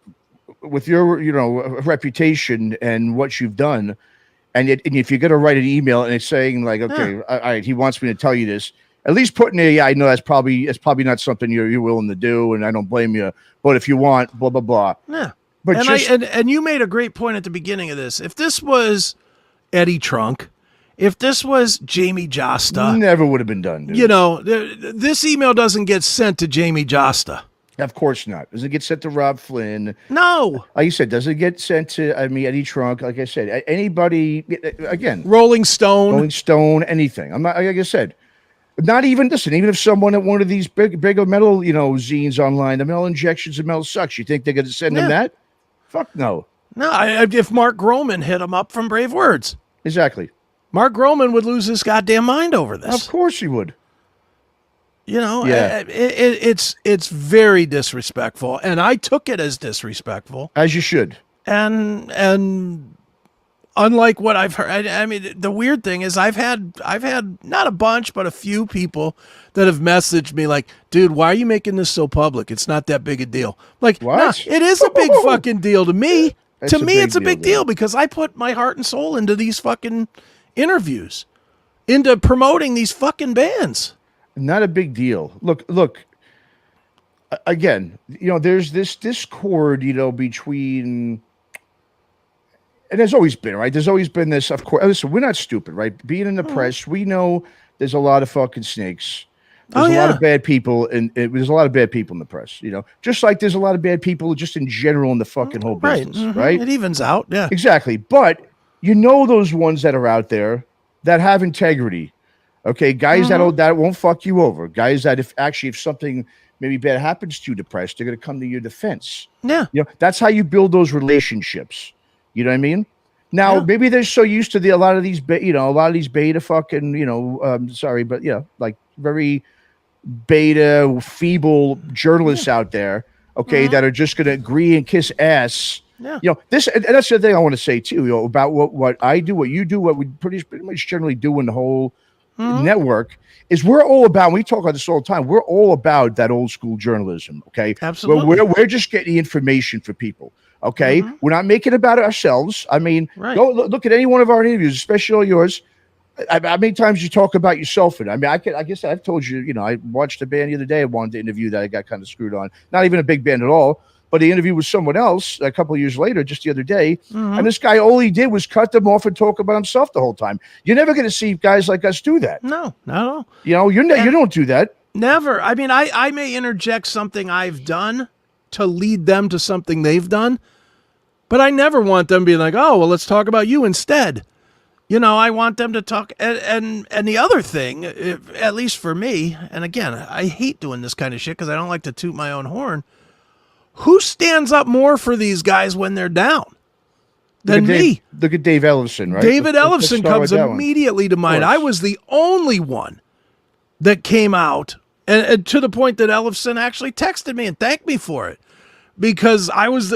with your reputation and what you've done, and if you're gonna write an email and it's saying like, okay, all right, he wants me to tell you this, at least put in there, yeah, I know it's probably not something you're willing to do, and I don't blame you, but if you want, blah blah blah. Yeah. But and you made a great point at the beginning of this. If this was Eddie Trunk, if this was Jamie Josta, never would have been done, dude. This email doesn't get sent to Jamie Josta. Of course not. Does it get sent to Rob Flynn? No. Like you said, does it get sent to, Eddie Trunk? Like I said, anybody, again. Rolling Stone, anything. I'm not, like I said, not even, listen, even if someone at one of these big metal, zines online, the Metal Injections and Metal Sucks, you think they're going to send them that? Fuck no. No, if Mark Groman hit him up from Brave Words. Exactly. Mark Groman would lose his goddamn mind over this. Of course he would. It's very disrespectful, and I took it as disrespectful, as you should. And unlike what I've heard, I mean, the weird thing is I've had not a bunch, but a few people that have messaged me like, "Dude, why are you making this so public? It's not that big a deal." Like, what? Nah, it is a big fucking deal to me. To me, it's a big deal because I put my heart and soul into these fucking interviews, into promoting these fucking bands. Not a big deal. Look. Again, there's this discord, between, and there's always been, right? There's always been this. Of course, listen, we're not stupid, right? Being in the press, we know there's a lot of fucking snakes. There's a lot of bad people, and there's a lot of bad people in the press. Just like there's a lot of bad people just in general in the fucking whole business, right? It evens out, yeah. Exactly, but those ones that are out there that have integrity. Okay, guys that won't fuck you over. Guys that if something maybe bad happens to you depressed, they're going to come to your defense. Yeah. That's how you build those relationships. You know what I mean? Now, maybe they're so used to a lot of these beta fucking, sorry, but like very beta, feeble journalists out there, okay, that are just going to agree and kiss ass. Yeah. This, and that's the thing I want to say too, about what I do, what you do, what we pretty much generally do in the whole network is we're all about, we talk about this all the time, we're all about that old school journalism, okay? Absolutely. We're just getting the information for people, okay? We're not making it about ourselves. I mean, go look at any one of our interviews, especially all yours. How many times you talk about yourself? And I mean, I guess I've told you, I watched a band the other day. I wanted to interview that I got kind of screwed on. Not even a big band at all, but the interview with someone else a couple of years later, just the other day. And this guy, all he did was cut them off and talk about himself the whole time. You're never going to see guys like us do that. No, not at all. You don't do that. Never. I mean, I may interject something I've done to lead them to something they've done, but I never want them being like, oh, well, let's talk about you instead. I want them to talk. And the other thing, at least for me, and again, I hate doing this kind of shit because I don't like to toot my own horn. Who stands up more for these guys when they're down than me? Look at Dave Ellefson, right? David Ellefson comes immediately to mind. I was the only one that came out, and to the point that Ellefson actually texted me and thanked me for it. Because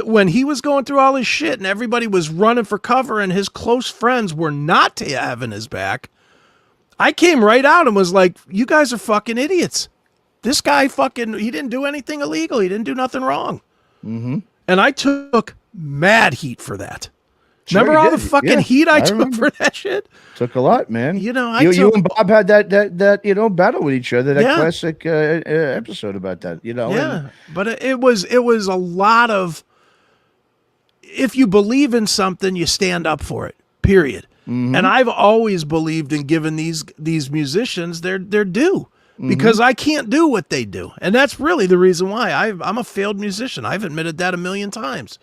when he was going through all his shit and everybody was running for cover and his close friends were not having his back, I came right out and was like, you guys are fucking idiots. This guy he didn't do anything illegal. He didn't do nothing wrong. And I took mad heat for that. Sure, Remember all the fucking heat I took for that shit? Took a lot, man. You know, you and Bob had that battle with each other, that classic episode about that, Yeah, but it was a lot of, if you believe in something, you stand up for it, period. Mm-hmm. And I've always believed in giving these musicians their due, because I can't do what they do. And that's really the reason why I'm a failed musician. I've admitted that a million times.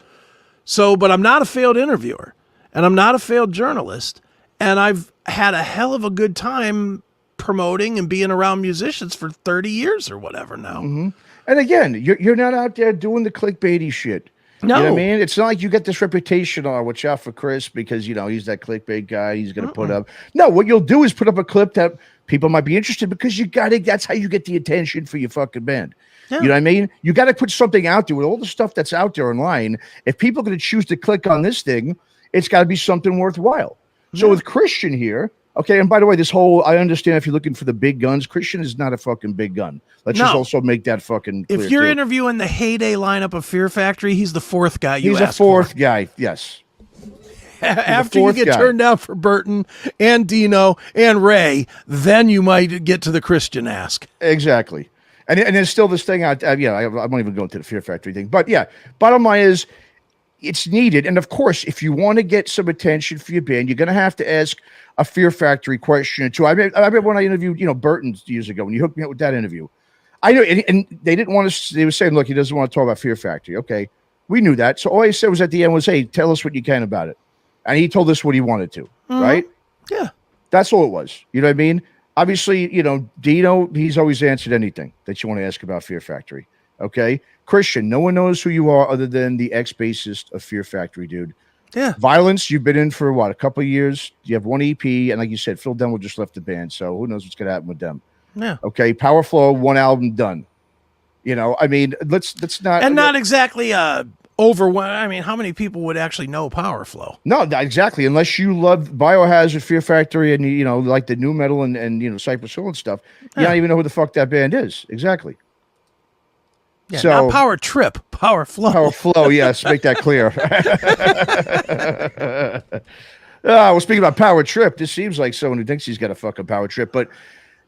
So, but I'm not a failed interviewer, and I'm not a failed journalist. And I've had a hell of a good time promoting and being around musicians for 30 years or whatever now. Mm-hmm. And again, you're not out there doing the clickbaity shit. No. You know what I mean? It's not like you get this reputation, watch out for Chris because, he's that clickbait guy. He's going to put up. No, what you'll do is put up a clip that people might be interested, because that's how you get the attention for your fucking band. Yeah. You know what I mean? You got to put something out there with all the stuff that's out there online. If people are going to choose to click on this thing, it's got to be something worthwhile. So with Christian here, okay, and by the way, I understand if you're looking for the big guns, Christian is not a fucking big gun. Let's just also make that fucking clear. If you're interviewing the heyday lineup of Fear Factory, he's the fourth guy He's a fourth guy, yes. After you get turned down for Burton and Dino and Ray, then you might get to the Christian ask. Exactly. And there's still this thing out, I won't even go into the Fear Factory thing. But yeah, bottom line is, it's needed. And of course, if you want to get some attention for your band, you're going to have to ask a Fear Factory question or two. I remember when I interviewed, Burton years ago, when you hooked me up with that interview, I know, and they didn't want to, they were saying, look, he doesn't want to talk about Fear Factory. Okay. We knew that. So all he said was at the end was, hey, tell us what you can about it. And he told us what he wanted to, right? Yeah. That's all it was. You know what I mean? Obviously, Dino, he's always answered anything that you want to ask about Fear Factory. Okay. Christian, no one knows who you are other than the ex-bassist of Fear Factory, dude. Yeah. Violence, you've been in for a couple of years. You have one EP, and like you said, Phil Denwell just left the band, so who knows what's going to happen with them. Yeah. Okay. Power Flow, one album done. I mean, let's not. And not exactly overwhelming. I mean, how many people would actually know Power Flow? No, exactly. Unless you love Biohazard, Fear Factory, and like the new metal and Cypress Hill and stuff, you don't even know who the fuck that band is. Exactly. Yeah, so, not Power Trip, Power Flow. Power Flow, yes, make that clear. Well, speaking about Power Trip, this seems like someone who thinks he's got a fucking Power Trip, but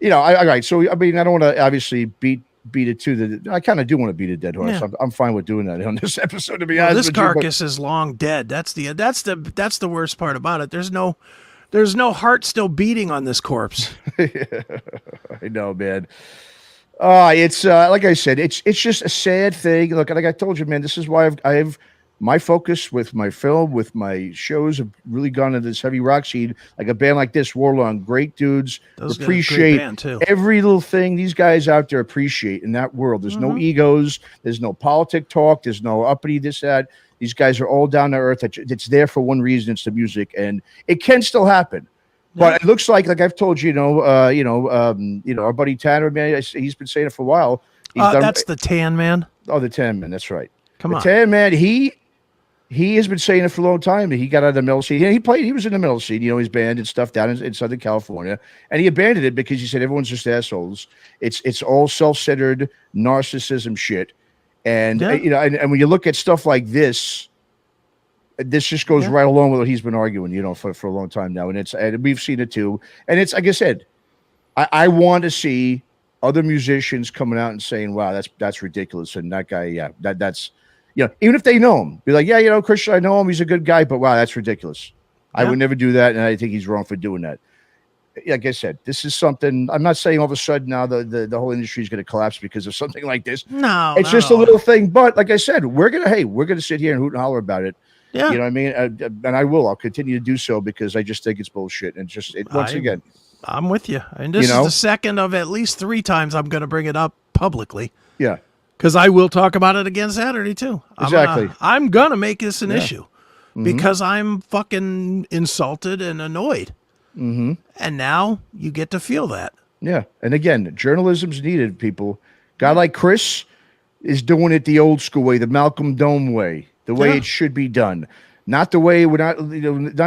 all right. So I mean, I don't want to obviously beat it to the. I kind of do want to beat a dead horse. Yeah. I'm fine with doing that on this episode. To be honest, this carcass is long dead. That's the worst part about it. There's no heart still beating on this corpse. I know, man. It's like I said, it's just a sad thing. Look, like I told you, man, this is why I've my focus with my film, with my shows have really gone into this heavy rock scene. Like a band like this, Warlong, great dudes, appreciate every little thing these guys out there appreciate in that world. There's no egos, there's no politic talk, there's no uppity this, that. These guys are all down to earth. It's there for one reason, it's the music, and it can still happen. But it looks like I've told you, our buddy Tanner, man, he's been saying it for a while. That's the Tan Man. Oh, the Tan Man, that's right. Come on, Tan Man. He has been saying it for a long time. He got out of the metal scene. He was in the metal scene, his band and stuff down in Southern California, and he abandoned it because he said everyone's just assholes. It's all self-centered narcissism shit, and and when you look at stuff like this just goes right along with what he's been arguing, for a long time now. And we've seen it too. And it's, like I said, I want to see other musicians coming out and saying, wow, that's ridiculous. And that guy, that's, even if they know him, be like, Christian, I know him. He's a good guy, but wow, that's ridiculous. I would never do that. And I think he's wrong for doing that. Like I said, this is something, I'm not saying all of a sudden now the whole industry is going to collapse because of something like this. No, it's just a little thing. But like I said, we're going to sit here and hoot and holler about it. Yeah. You know what I mean? And I'll continue to do so because I just think it's bullshit. And once again, I'm with you. And this is the second of at least 3 times I'm going to bring it up publicly. Yeah. Because I will talk about it again Saturday too. Exactly. I'm going to make this an issue because I'm fucking insulted and annoyed. Mm-hmm. And now you get to feel that. Yeah. And again, journalism's needed, people. Guy like Chris is doing it the old school way, the Malcolm Dome way. The way it should be done, not the way we're not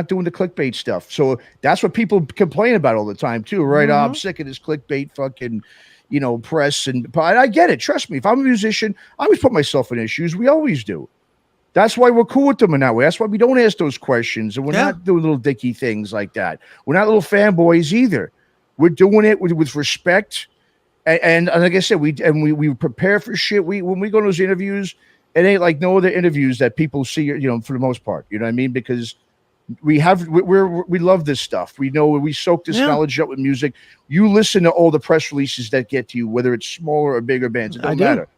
doing the clickbait stuff. So that's what people complain about all the time too, right? Oh, I'm sick of this clickbait fucking, press. But I get it. Trust me. If I'm a musician, I always put myself in issues. We always do. That's why we're cool with them in that way. That's why we don't ask those questions, and we're not doing little dicky things like that. We're not little fanboys either. We're doing it with respect, and like I said, we prepare for shit. When we go to those interviews, it ain't like no other interviews that people see. For the most part, you know what I mean? Because we love this stuff. We know we soak this knowledge up with music. You listen to all the press releases that get to you, whether it's smaller or bigger bands. It don't matter.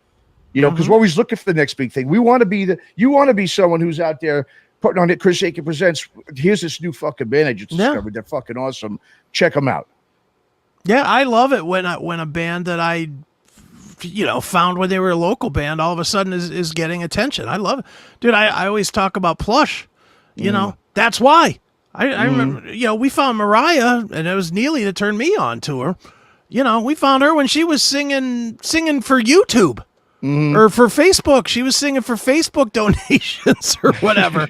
Because we're always looking for the next big thing. You want to be someone who's out there putting on it. Chris Aiken presents. Here's this new fucking band I just discovered. They're fucking awesome. Check them out. Yeah, I love it when a band that I, found when they were a local band all of a sudden is getting attention. I love it, dude. I always talk about Plush. That's why I remember. We found Mariah, and it was Neely that turned me on to her. We found her when she was singing for YouTube. Or for Facebook. She was singing for Facebook donations or whatever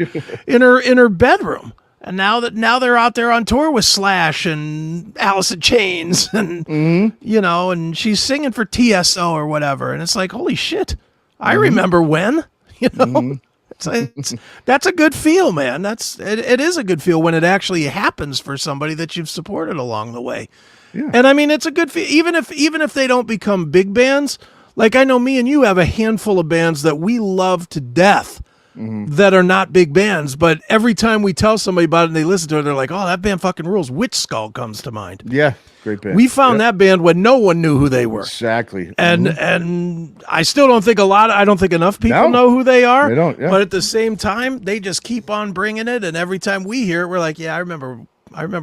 in her bedroom. And now they're out there on tour with Slash and Alice in Chains and and she's singing for TSO or whatever. And it's like, holy shit. I remember when, that's a good feel, man. It is a good feel when it actually happens for somebody that you've supported along the way. Yeah. And I mean, it's a good feel even if they don't become big bands. Like, I know me and you have a handful of bands that we love to death that are not big bands, but every time we tell somebody about it and they listen to it, they're like, oh, that band fucking rules. Witch Skull comes to mind. Yeah, great band. We found that band when no one knew who they were. Exactly. And I still don't think I don't think enough people know who they are. They don't, but at the same time, they just keep on bringing it, and every time we hear it, we're like, yeah, I remember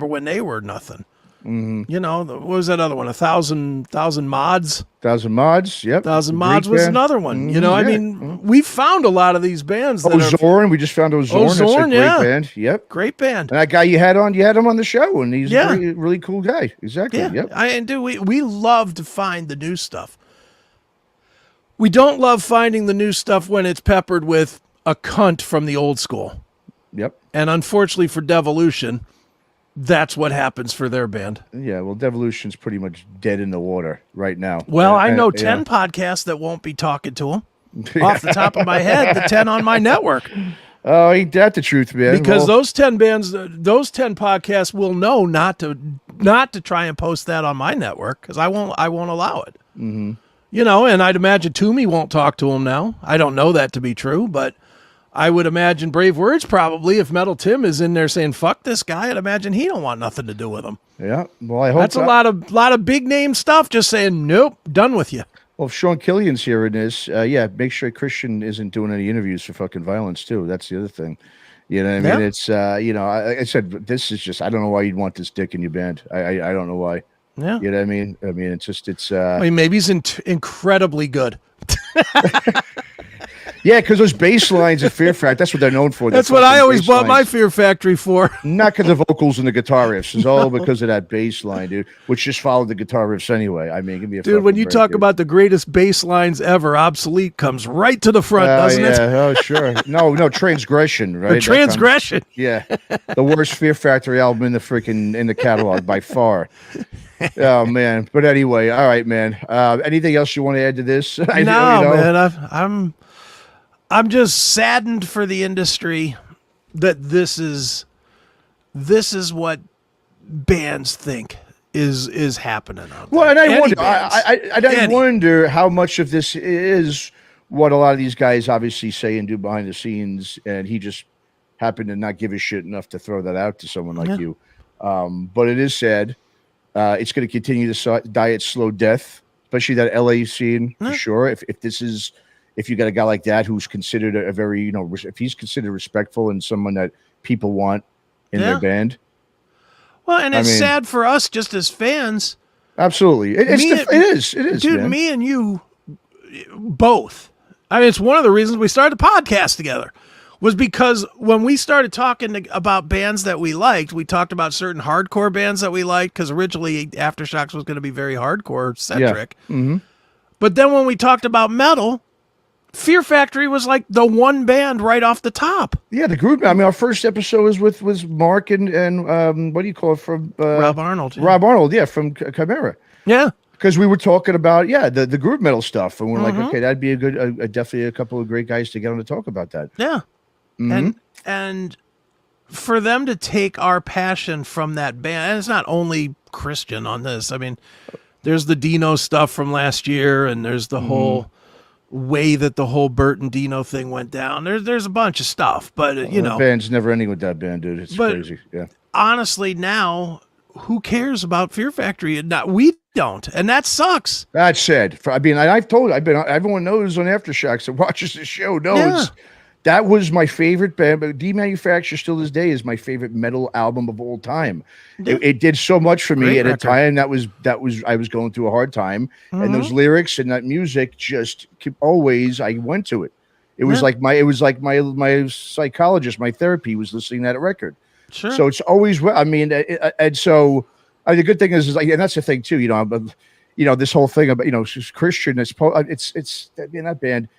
when they were nothing. What was that other one? 1,000 Mods. 1,000 Mods. Yep. 1,000 Mods was another one. I mean, we found a lot of these bands. Ozorn. We just found Ozorn. That's a great band. Yep. Great band. And that guy you had him on the show, and he's a really, really cool guy. Exactly. Yeah. Yep. We love to find the new stuff. We don't love finding the new stuff when it's peppered with a cunt from the old school. Yep. And unfortunately for Devolution, that's what happens for their band. Yeah, well, Devolution's pretty much dead in the water right now. Well, I know 10 podcasts that won't be talking to them. Off the top of my head, the 10 on my network. Oh, ain't that the truth, man? Because those 10 bands, those 10 podcasts will know not to try and post that on my network because I won't allow it. And I'd imagine Toomey won't talk to them now. I don't know that to be true, but I would imagine Brave Words probably, if Metal Tim is in there saying, fuck this guy, I'd imagine he don't want nothing to do with him. Yeah, well, I hope that's a lot of big name stuff, just saying, nope, done with you. Well, if Sean Killian's hearing this, make sure Christian isn't doing any interviews for fucking violence, too. That's the other thing. You know what I mean? It's, I said, this is just, I don't know why you'd want this dick in your band. I don't know why. Yeah. You know what I mean? I mean, it's just, it's... maybe he's incredibly good. Yeah, because those bass lines at Fear Factory, that's what they're known for. That's what I always bought my Fear Factory for. Not because of vocals and the guitar riffs. It's all because of that bass line, dude, which just followed the guitar riffs anyway. I mean, give me a dude, when you talk about the greatest bass lines ever, Obsolete comes right to the front, doesn't it? Oh, sure. No, Transgression, right? Transgression. Yeah. The worst Fear Factory album in the catalog by far. Oh, man. But anyway, all right, man. Anything else you want to add to this? Man, I'm just saddened for the industry that this is what bands think is happening out there. Well, and I wonder how much of this is what a lot of these guys obviously say and do behind the scenes, and he just happened to not give a shit enough to throw that out to someone like you. But it is sad. It's going to continue to die its slow death, especially that LA scene for sure. If you got a guy like that who's considered a very, if he's considered respectful and someone that people want in their band. Well, and it's sad for us just as fans. Absolutely. It is. Dude, man. Me and you both. I mean, it's one of the reasons we started the podcast together was because when we started talking about bands that we liked, we talked about certain hardcore bands that we liked because originally Aftershocks was going to be very hardcore centric. Yeah. Mm-hmm. But then when we talked about metal, Fear Factory was like the one band right off the top. Yeah, the group. I mean, our first episode was Mark and what do you call it from Rob Arnold. Yeah. Rob Arnold, from Chimera. Yeah, because we were talking about the groove metal stuff, and we're like, okay, that'd be a good, definitely a couple of great guys to get on to talk about that. Yeah, and for them to take our passion from that band, and it's not only Christian on this. I mean, there's the Dino stuff from last year, and there's the whole way that the whole Burton Dino thing went down. There's a bunch of stuff, but you know, the band's never ending with that band, dude. It's crazy. Yeah. Honestly, now who cares about Fear Factory? We don't, and that sucks. That's sad. I mean, everyone knows on Aftershocks that watches the show knows that was my favorite band. But Demanufacture still this day is my favorite metal album of all time. It did so much for me at a time that was I was going through a hard time, and those lyrics and that music just always I went to it. It was like my psychologist, my therapy was listening to that record. Sure. So it's always, I mean, and so the good thing is like, and that's the thing too, you know, this whole thing about, you know, Christian, it's in that band.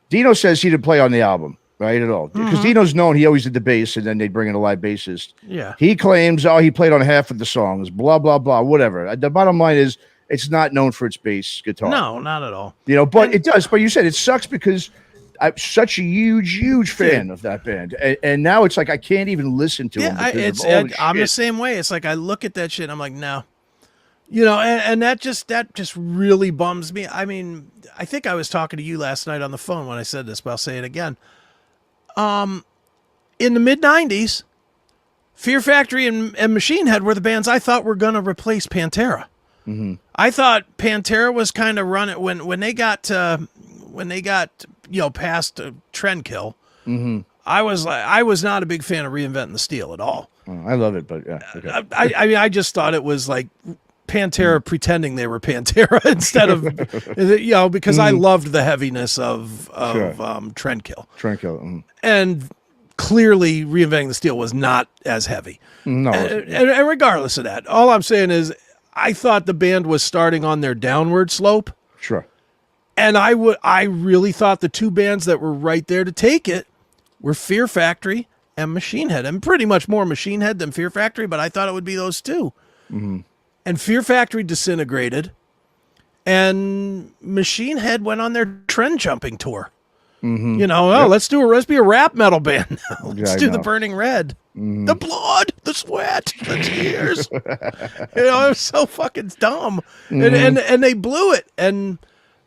Dino says he didn't play on the album, right, at all. Because Dino's known he always did the bass, and then they'd bring in a live bassist. Yeah. He claims, he played on half of the songs, blah, blah, blah, whatever. The bottom line is it's not known for its bass guitar. No, not at all. You know, but it does. But you said it sucks because I'm such a huge fan of that band, and now it's like I can't even listen to them. I'm the same way. It's like I look at that shit, and I'm like, no, you know, and that just really bums me. I mean, I think I was talking to you last night on the phone when I said this, but I'll say it again. In the mid '90s, Fear Factory and Machine Head were the bands I thought were going to replace Pantera. I thought Pantera was kind of running when they got you know, past Trendkill. I was not a big fan of Reinventing the Steel at all. I love it, but yeah. Okay. I mean, I just thought it was like Pantera pretending they were Pantera instead of, you know, because I loved the heaviness of Trendkill. And clearly Reinventing the Steel was not as heavy. No. And regardless of that, all I'm saying is I thought the band was starting on their downward slope. Sure. And I really thought the two bands that were right there to take it were Fear Factory and Machine Head. And pretty much more Machine Head than Fear Factory, but I thought it would be those two. And Fear Factory disintegrated, and Machine Head went on their trend jumping tour. You know, let's be a rap metal band now. Let's do the Burning Red. The blood, the sweat, the tears. You know, it was so fucking dumb. And they blew it. And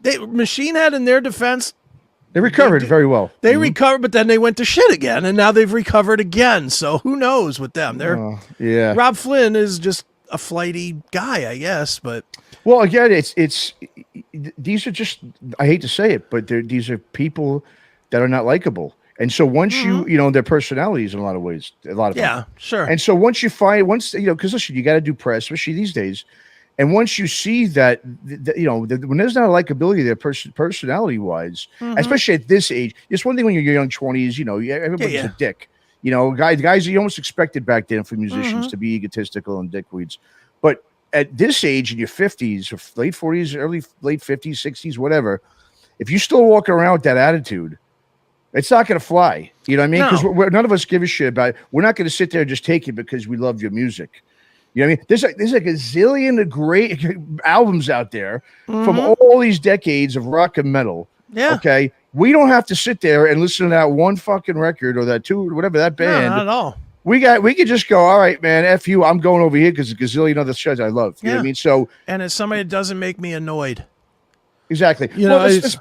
Machine Head, in their defense, they recovered very well. They recovered, but then they went to shit again, and now they've recovered again. So who knows with them? Rob Flynn is just a flighty guy, I guess. But well, again, it's these are just, I hate to say it, but these are people that are not likable. And so once you know, their personalities in a lot of ways, sure. And so once you know, because listen, you got to do press, especially these days. And once you see that, you know, when there's not a likability there, personality wise, especially at this age, it's one thing when you're young 20s, you know, everybody's a dick. You know, guys, you almost expected back then for musicians to be egotistical and dickweeds. But at this age, in your 50s, or late 40s, late 50s, 60s, whatever, if you still walk around with that attitude, it's not going to fly. You know what I mean? Because none of us give a shit about it. We're not going to sit there and just take it because we love your music. You know what I mean? There's like a zillion great albums out there from all these decades of rock and metal. Yeah. Okay. We don't have to sit there and listen to that one fucking record or that two, whatever that band. No, not at all. We could just go, all right, man, F you. I'm going over here because a gazillion other shows I love. You know what I mean? So, and as somebody that doesn't make me annoyed. Exactly. You know, listen,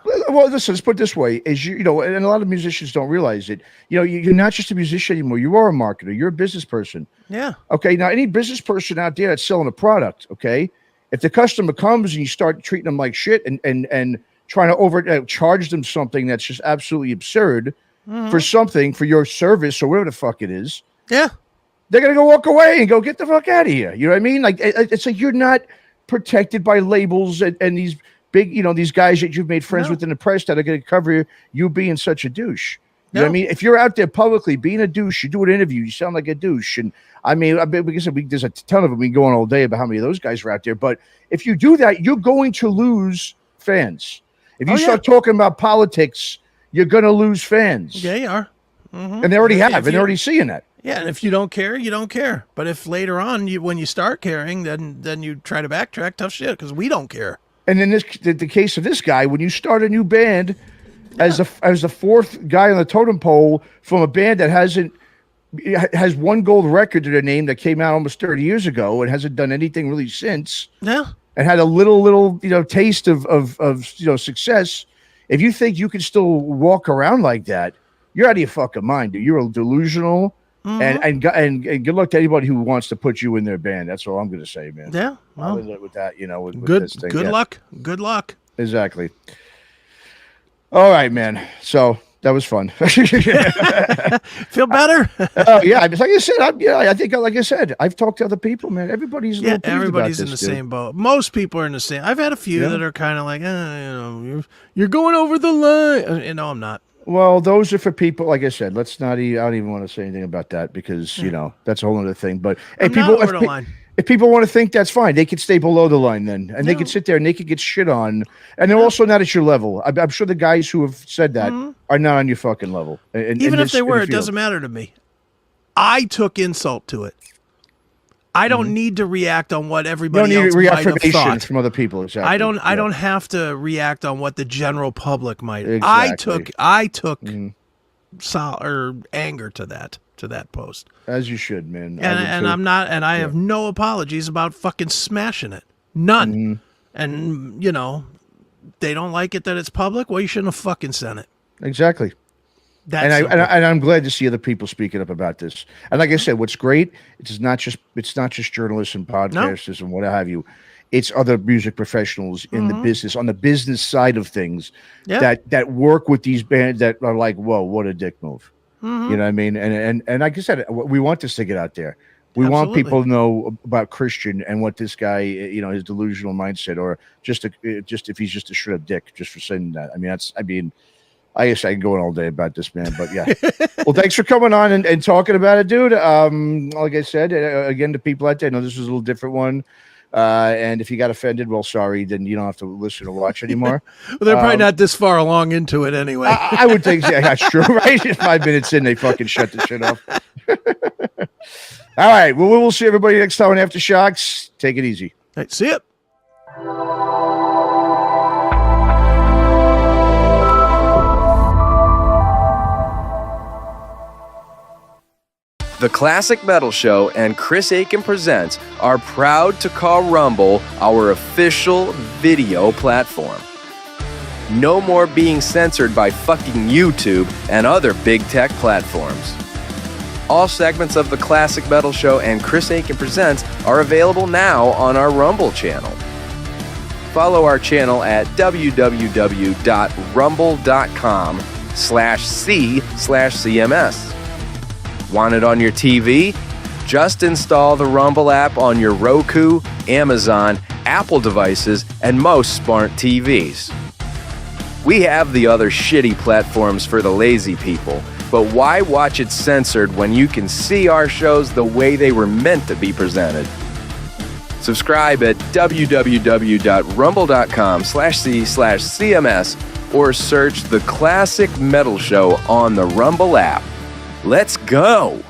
let's put it this way: as you know, and a lot of musicians don't realize it. You know, you're not just a musician anymore. You are a marketer. You're a business person. Yeah. Okay. Now, any business person out there that's selling a product, okay, if the customer comes and you start treating them like shit and trying to charge them something that's just absolutely absurd for your service or whatever the fuck it is. Yeah. They're gonna go walk away and go get the fuck out of here. You know what I mean? Like it's like you're not protected by labels and these big, you know, these guys that you've made friends with in the press that are going to cover you being such a douche. You know what I mean? If you're out there publicly being a douche, you do an interview, you sound like a douche. And I mean, there's a ton of them. We can go on all day about how many of those guys are out there. But if you do that, you're going to lose fans. If you start talking about politics, you're going to lose fans. Yeah, you are. And they already have, and they're already seeing that. Yeah, and if you don't care, you don't care. But if later on, when you start caring, then you try to backtrack, tough shit, because we don't care. And in the case of this guy, when you start a new band as the fourth guy on the totem pole from a band that has one gold record to their name that came out almost 30 years ago and hasn't done anything really since. Yeah. And had a little taste of success. If you think you can still walk around like that, you're out of your fucking mind, dude. You're delusional. And good luck to anybody who wants to put you in their band. That's all I'm going to say, man. Yeah. Well, with that, with good this thing. Good luck. Good luck. Exactly. All right, man. So that was fun. Feel better? Oh yeah, like I said, I think, like I said, I've talked to other people, man. Everybody's in the same boat. Most people are in the same. I've had a few that are kind of like, you're going over the line. No, I'm not. Well, those are for people. Like I said, let's not. I don't even want to say anything about that because that's a whole other thing. But if people want to think, that's fine. They could stay below the line then, and they could sit there and they could get shit on, and they're also not at your level. I'm sure the guys who have said that are not on your fucking level. Even if they were, it doesn't matter to me. I took insult to it. I don't need to react on what everybody else might have thought from other people. Exactly. I don't have to react on what the general public might. Exactly. I took anger to that post. As you should, man. And I'm not, and I have no apologies about fucking smashing it. None. And they don't like it that it's public. Well, you shouldn't have fucking sent it. Exactly. And I'm glad to see other people speaking up about this. And like I said, what's great, it's not just journalists and podcasters and what have you. It's other music professionals in the business, on the business side of things, that work with these bands that are like, whoa, what a dick move. You know what I mean? And like I said, we want this to get out there. We want people to know about Christian and what this guy, his delusional mindset, or just if he's just a straight up dick, just for saying that. I guess I can go on all day about this, man, but yeah. Well, thanks for coming on and talking about it, dude. Like I said, again, to people out there, I know this was a little different one. And if you got offended, well, sorry, then you don't have to listen or watch anymore. Well, they're probably not this far along into it anyway. I would think, yeah, that's true, right? 5 minutes in, they fucking shut the shit off. All right. Well, we'll see everybody next time on Aftershocks. Take it easy. All right, see ya. The Classic Metal Show and Chris Aiken Presents are proud to call Rumble our official video platform. No more being censored by fucking YouTube and other big tech platforms. All segments of The Classic Metal Show and Chris Aiken Presents are available now on our Rumble channel. Follow our channel at www.rumble.com/c/CMS. Want it on your TV? Just install the Rumble app on your Roku, Amazon, Apple devices, and most smart TVs. We have the other shitty platforms for the lazy people, but why watch it censored when you can see our shows the way they were meant to be presented? Subscribe at www.rumble.com/c/CMS or search The Classic Metal Show on the Rumble app. Let's go!